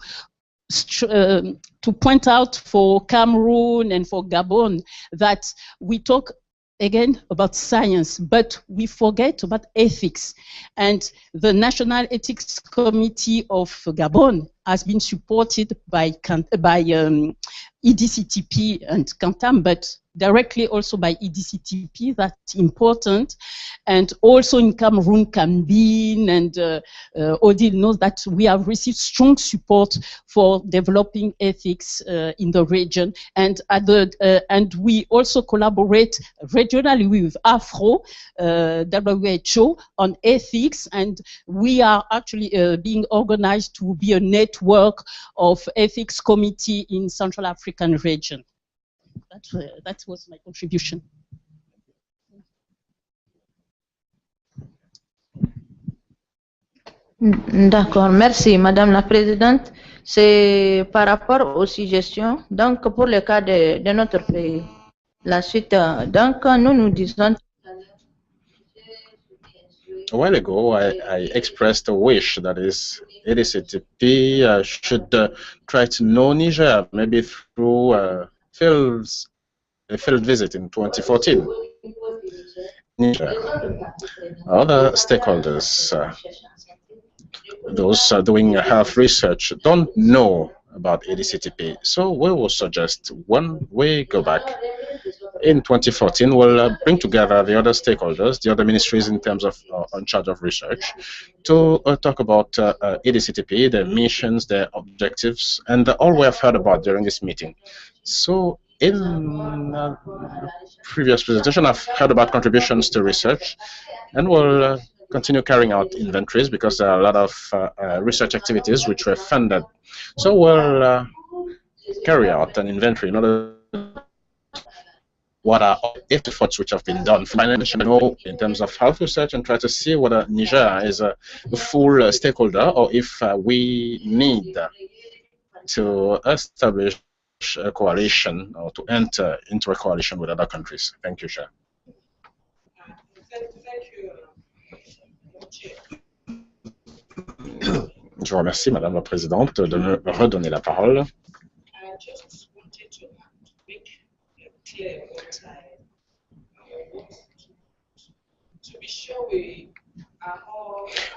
point out for Cameroon and for Gabon that we talk again about science, but we forget about ethics. And the National Ethics Committee of Gabon has been supported by EDCTP and Cantam, but directly also by EDCTP, that's important. And also in Cameroon, Cambine and Odile knows that we have received strong support for developing ethics in the region. And and we also collaborate regionally with AFRO, WHO, on ethics. And we are actually being organized to be a network of ethics committee in Central African region. That was my contribution. D'accord, merci Madame la Présidente. C'est par rapport aux suggestions, donc pour le cas de notre pays. La suite, donc nous disons... a while ago, I expressed a wish that is EDCTP should try to know Niger, maybe through a field visit in 2014. Niger. Other stakeholders, those doing health research, don't know about EDCTP. So we will suggest when we go back, in 2014, we'll bring together the other stakeholders, the other ministries in terms of in charge of research, to talk about EDCTP, their missions, their objectives, and all we have heard about during this meeting. So in previous presentation, I've heard about contributions to research, and we'll continue carrying out inventories because there are a lot of research activities which were funded. So we'll carry out an inventory in order what are efforts which have been done financially in terms of health research, and try to see whether Niger is a full stakeholder or if we need to establish a coalition or to enter into a coalition with other countries. Thank you, Chair. Je vous remercie, Madame la Présidente, de me redonner la parole.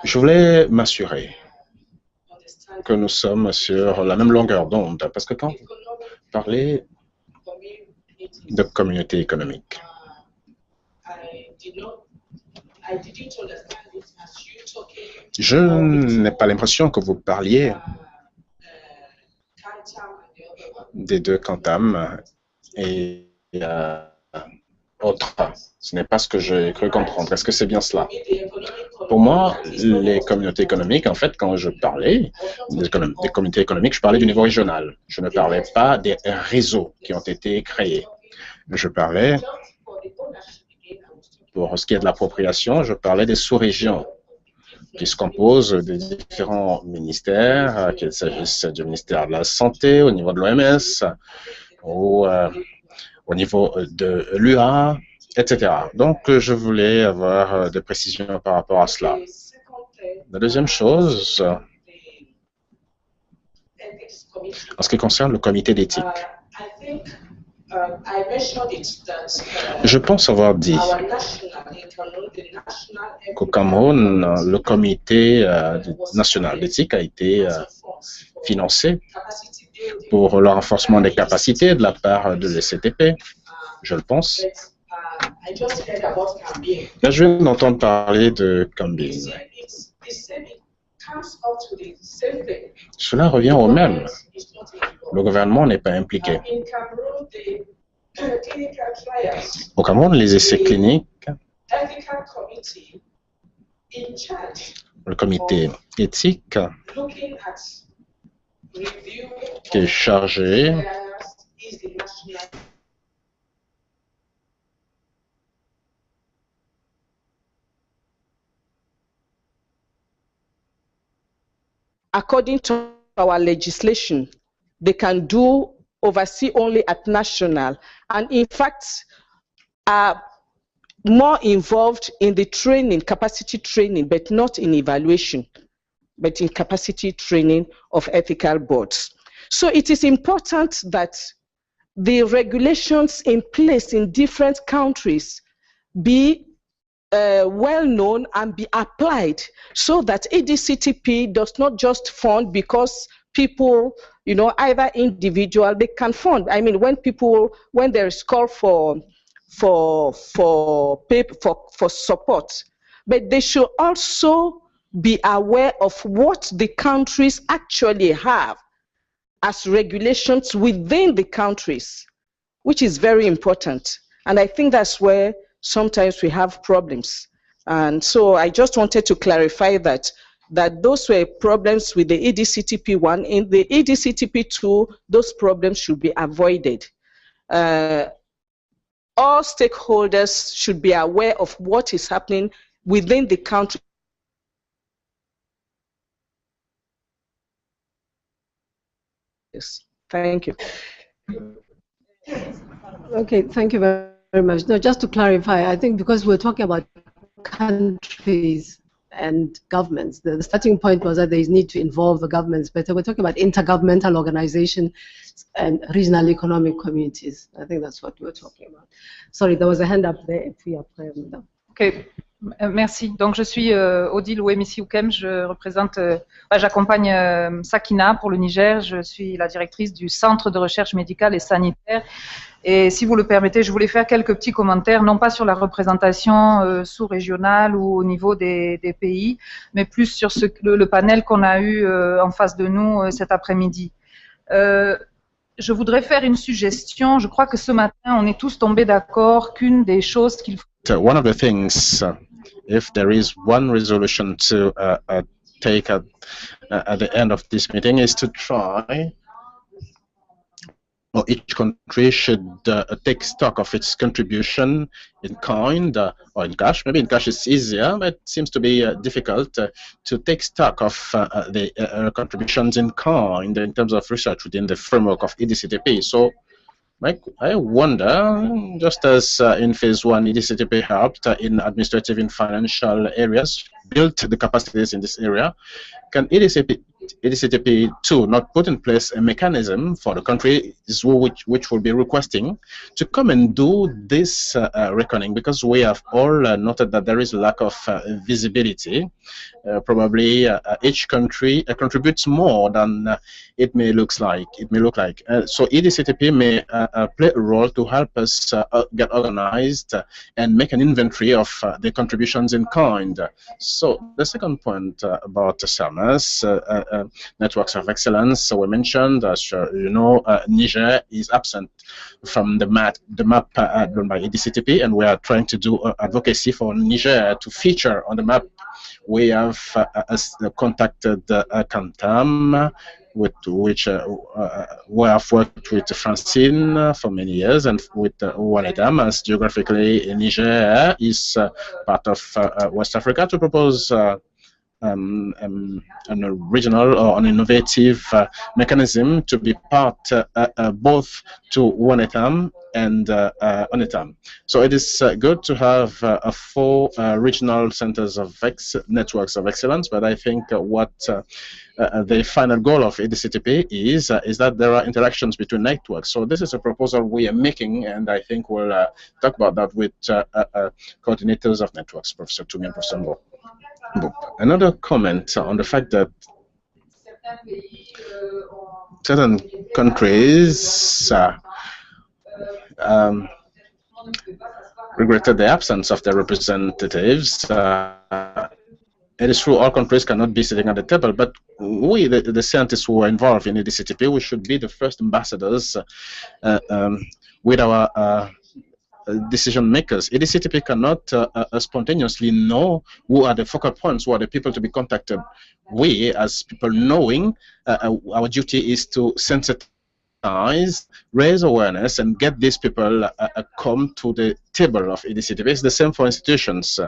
Je voulais m'assurer que nous sommes sur la même longueur d'onde, parce que quand vous parlez de communauté économique, je n'ai pas l'impression que vous parliez des deux cantam et autres. Ce n'est pas ce que j'ai cru comprendre. Est-ce que c'est bien cela? Pour moi, les communautés économiques, en fait, quand je parlais des communautés économiques, je parlais du niveau régional. Je ne parlais pas des réseaux qui ont été créés. Je parlais, pour ce qui est de l'appropriation, je parlais des sous-régions qui se composent des différents ministères, qu'il s'agisse du ministère de la Santé, au niveau de l'OMS, ou au niveau de l'UA, etc. Donc, je voulais avoir des précisions par rapport à cela. La deuxième chose, en ce qui concerne le comité d'éthique, je pense avoir dit qu'au Cameroun, le comité national d'éthique a été financé pour le renforcement des capacités de la part de l'ECTP, je le pense. Là, je viens d'entendre parler de Cambine. Cela revient au même. Le gouvernement n'est pas impliqué. Au Cameroun, les essais cliniques, le comité éthique qui est chargé according to our legislation, they can oversee only at national, and in fact are more involved in the training, capacity training, but not in evaluation, but in capacity training of ethical boards. So it is important that the regulations in place in different countries be well known and be applied, so that EDCTP does not just fund because people, you know, either individual, they can fund. I mean, when there is call for support, but they should also be aware of what the countries actually have as regulations within the countries, which is very important. And I think that's where sometimes we have problems. And so I just wanted to clarify that those were problems with the EDCTP1. In the EDCTP2, those problems should be avoided. All stakeholders should be aware of what is happening within the country. Yes, thank you. Okay, thank you very much. No, just to clarify, I think because we're talking about countries and governments, the starting point was that there is need to involve the governments, but we're talking about intergovernmental organizations and regional economic communities. I think that's what we're talking about. Sorry, there was a hand up there. Okay, Merci. Donc, je suis Odile Ouemissi-Oukem. Je représente, j'accompagne Sakina pour le Niger. Je suis la directrice du Centre de recherche médicale et sanitaire. Et si vous le permettez, je voulais faire quelques petits commentaires, non pas sur la représentation sous-régionale ou au niveau des pays, mais plus sur le panel qu'on a eu en face de nous cet après-midi. Je voudrais faire une suggestion. Je crois que ce matin, on est tous tombés d'accord qu'une des choses qu'il faut... One of the things, if there is one resolution to take at the end of this meeting, is to try, or each country should take stock of its contribution in kind or in cash. Maybe in cash is easier, but it seems to be difficult to take stock of the contributions in kind in terms of research within the framework of EDCTP. So I wonder, just as in phase 1, EDCTP helped in administrative and financial areas, built the capacities in this area, can EDCTP 2 not put in place a mechanism for the countries which will be requesting to come and do this reckoning, because we have all noted that there is a lack of visibility. Probably each country contributes more than it may look like. So EDCTP may play a role to help us get organized and make an inventory of the contributions in kind. So the second point about SAMAS, networks of excellence. So we mentioned, as you know, Niger is absent from the map done by EDCTP, and we are trying to do advocacy for Niger to feature on the map. We have contacted Cantam, with which we have worked with Francine for many years, and with Wanedam, as geographically Niger is part of West Africa, to propose an original or an innovative mechanism to be part both to Wanetam and Onetam. So it is good to have 4 regional centers of networks of excellence, but I think what the final goal of EDCTP is that there are interactions between networks. So this is a proposal we are making, and I think we'll talk about that with coordinators of networks, Professor Tumi and Professor Mbou. Another comment on the fact that certain countries regretted the absence of their representatives. It is true all countries cannot be sitting at the table, but we, the scientists who are involved in EDCTP, we should be the first ambassadors with our decision makers. EDCTP cannot spontaneously know who are the focal points, who are the people to be contacted. We, as people knowing, our duty is to sensitize, raise awareness, and get these people come to the table of EDCTP. It's the same for institutions.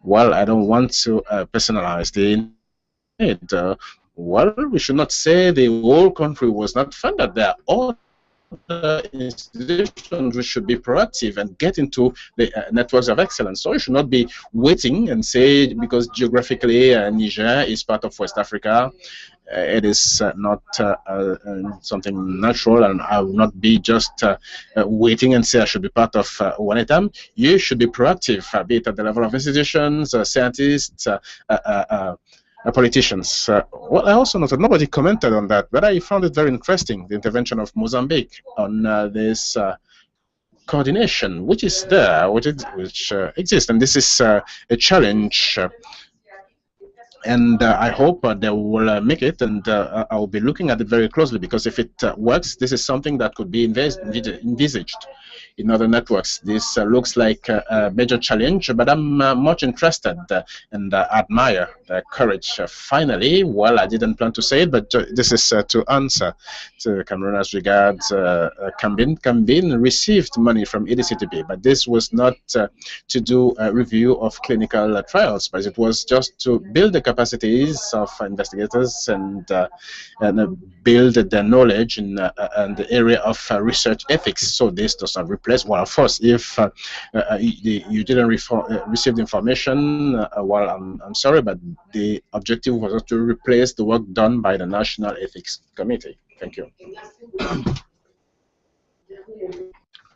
Well, I don't want to personalize the well, we should not say the whole country was not funded. They are all institutions which should be proactive and get into the networks of excellence. So you should not be waiting and say, because geographically Niger is part of West Africa, it is not something natural, and I will not be just waiting and say I should be part of Wanetam. You should be proactive, be it at the level of institutions, scientists, politicians. Well, I also noted nobody commented on that, but I found it very interesting, the intervention of Mozambique on this coordination, which is there, which exists, and this is a challenge. And I hope they will make it, and I will be looking at it very closely, because if it works, this is something that could be envisaged in other networks. This looks like a major challenge, but I'm much interested and admire the courage. Finally, well, I didn't plan to say it, but this is to answer to Cameroon as regards Cambin received money from EDCTP, but this was not to do a review of clinical trials, but it was just to build the capacities of investigators and build their knowledge in the area of research ethics. So this does not replace, well, of course, if you didn't receive the information, well, I'm sorry, but the objective was to replace the work done by the National Ethics Committee. Thank you.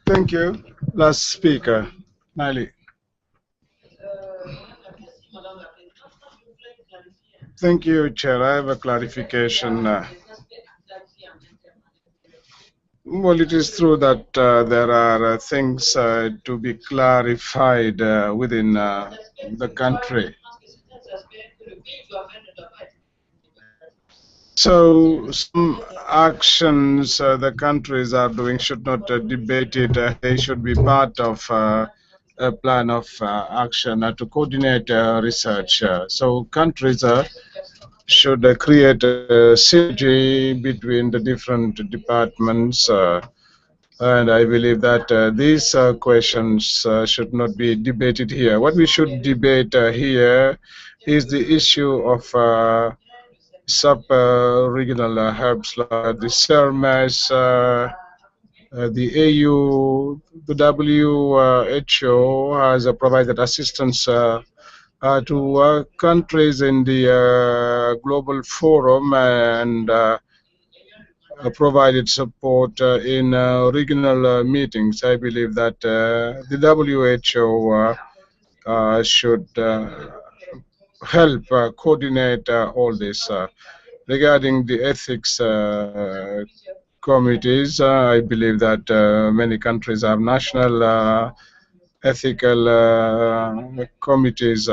Thank you. Last speaker, Nali. Thank you, Chair. I have a clarification. Well, it is true that there are things to be clarified within the country. So some actions the countries are doing should not debate it. They should be part of a plan of action to coordinate research. So countries should create a synergy between the different departments. And I believe that these questions should not be debated here. What we should debate here is the issue of sub-regional hubs like the CERMES, the AU, the WHO has provided assistance to countries in the global forum and provided support in regional meetings. I believe that the WHO should help coordinate all this. Regarding the ethics committees, I believe that many countries have national ethical committees.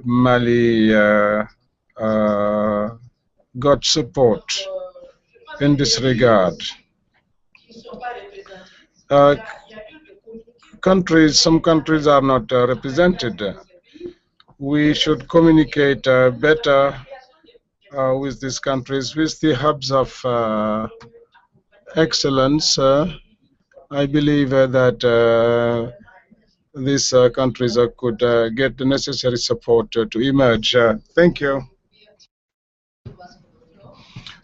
Mali got support in this regard. Some countries are not represented. We should communicate better with these countries, with the hubs of excellence. I believe that these countries could get the necessary support to emerge. Thank you.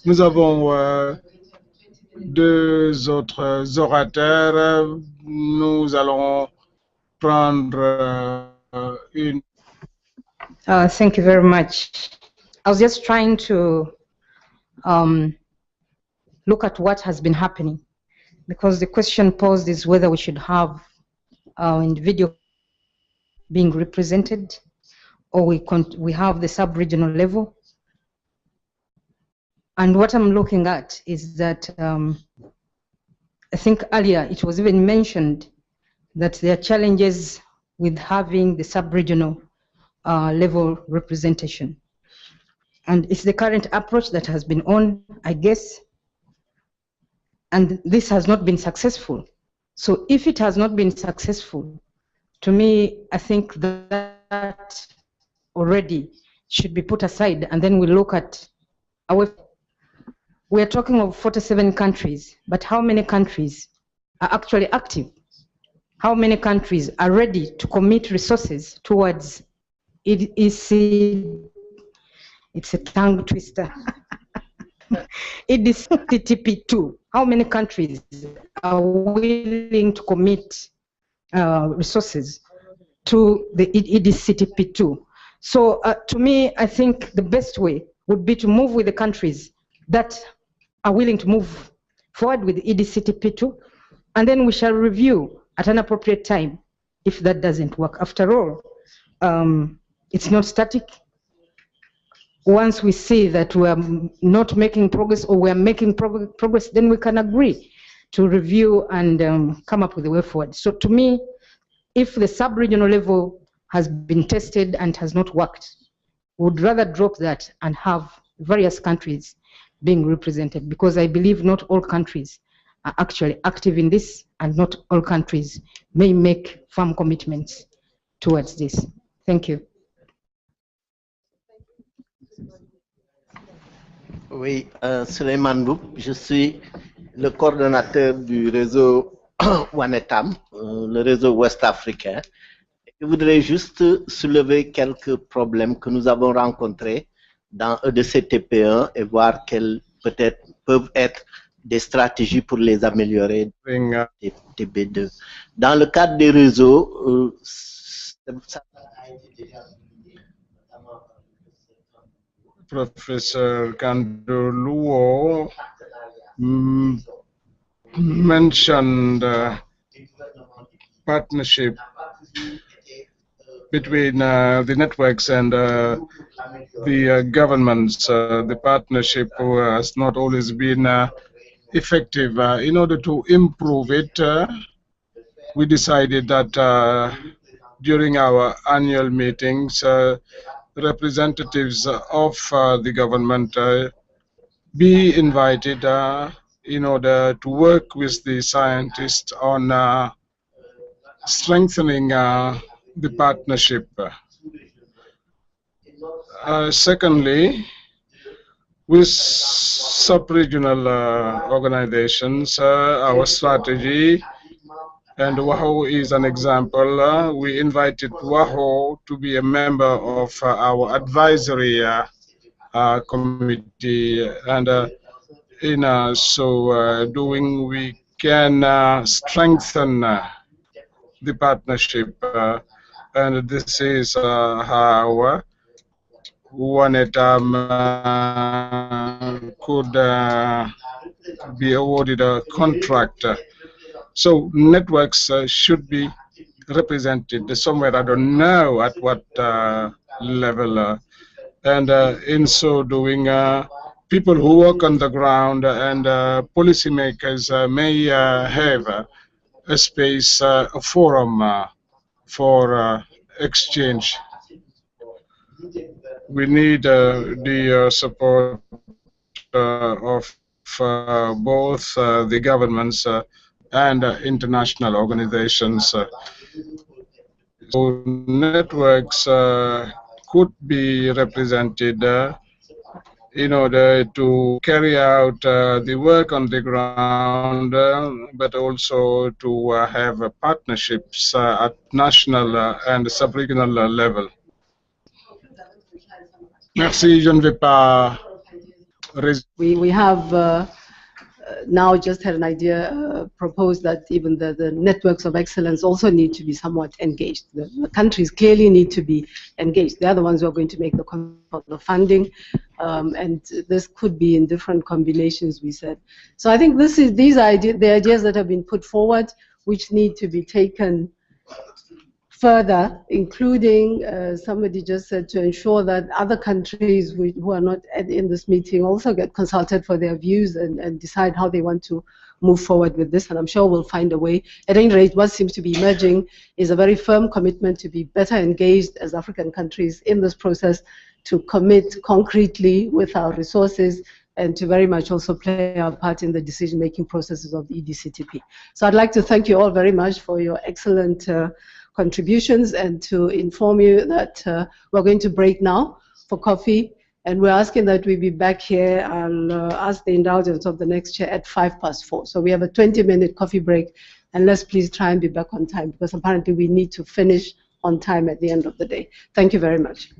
Nous avons deux autres orateurs. Nous allons prendre une. Thank you very much. I was just trying to look at what has been happening, because the question posed is whether we should have individual being represented, or we have the sub-regional level. And what I'm looking at is that I think earlier it was even mentioned that there are challenges with having the sub-regional level representation. And it's the current approach that has been on, I guess, and this has not been successful. So if it has not been successful, to me, I think that already should be put aside, and then we look at we are talking of 47 countries, but how many countries are actually active? How many countries are ready to commit resources towards EDCTP2? It's a tongue twister. EDCTP2. How many countries are willing to commit resources to the EDCTP2? So to me, I think the best way would be to move with the countries that are willing to move forward with EDCTP2, and then we shall review at an appropriate time if that doesn't work. After all, it's not static. Once we see that we are not making progress, or we are making progress, then we can agree to review and come up with a way forward. So to me, if the sub-regional level has been tested and has not worked, we would rather drop that and have various countries being represented, because I believe not all countries are actually active in this, and not all countries may make firm commitments towards this. Thank you. Oui, Suleiman Boub, je suis le coordonnateur du réseau Wanetam, le réseau ouest-africain. Je voudrais juste soulever quelques problèmes que nous avons rencontrés dans EDCTP1 et voir quelles peut-être peuvent être des stratégies pour les améliorer dans TB2. Dans le cadre des réseaux, Professor Kanduluo mentioned partnership between the networks and the governments. The partnership has not always been effective. In order to improve it, we decided that during our annual meetings, representatives of the government be invited in order to work with the scientists on strengthening the partnership. Secondly, with sub-regional organizations, our strategy, and WAHO is an example. We invited WAHO to be a member of our advisory committee, and in so doing, we can strengthen the partnership, and this is how UNETAM could be awarded a contract. So networks should be represented somewhere. I don't know at what level, and in so doing, people who work on the ground and policymakers may have a space, a forum for exchange. We need the support of both the governments and international organizations. So networks could be represented in order to carry out the work on the ground, but also to have partnerships at national and sub-regional level. Merci, je ne vais pas... We have now just had an idea proposed that even the networks of excellence also need to be somewhat engaged. The countries clearly need to be engaged. They're the ones who are going to make the funding, and this could be in different combinations, we said. So I think these are the ideas that have been put forward, which need to be taken further, including somebody just said to ensure that other countries who are not in this meeting also get consulted for their views and decide how they want to move forward with this, and I'm sure we'll find a way. At any rate, what seems to be emerging is a very firm commitment to be better engaged as African countries in this process, to commit concretely with our resources, and to very much also play our part in the decision-making processes of the EDCTP. So I'd like to thank you all very much for your excellent contributions, and to inform you that we're going to break now for coffee, and we're asking that we be back here. I'll ask the indulgence of the next chair at 4:05. So we have a 20-minute coffee break, and let's please try and be back on time, because apparently we need to finish on time at the end of the day. Thank you very much.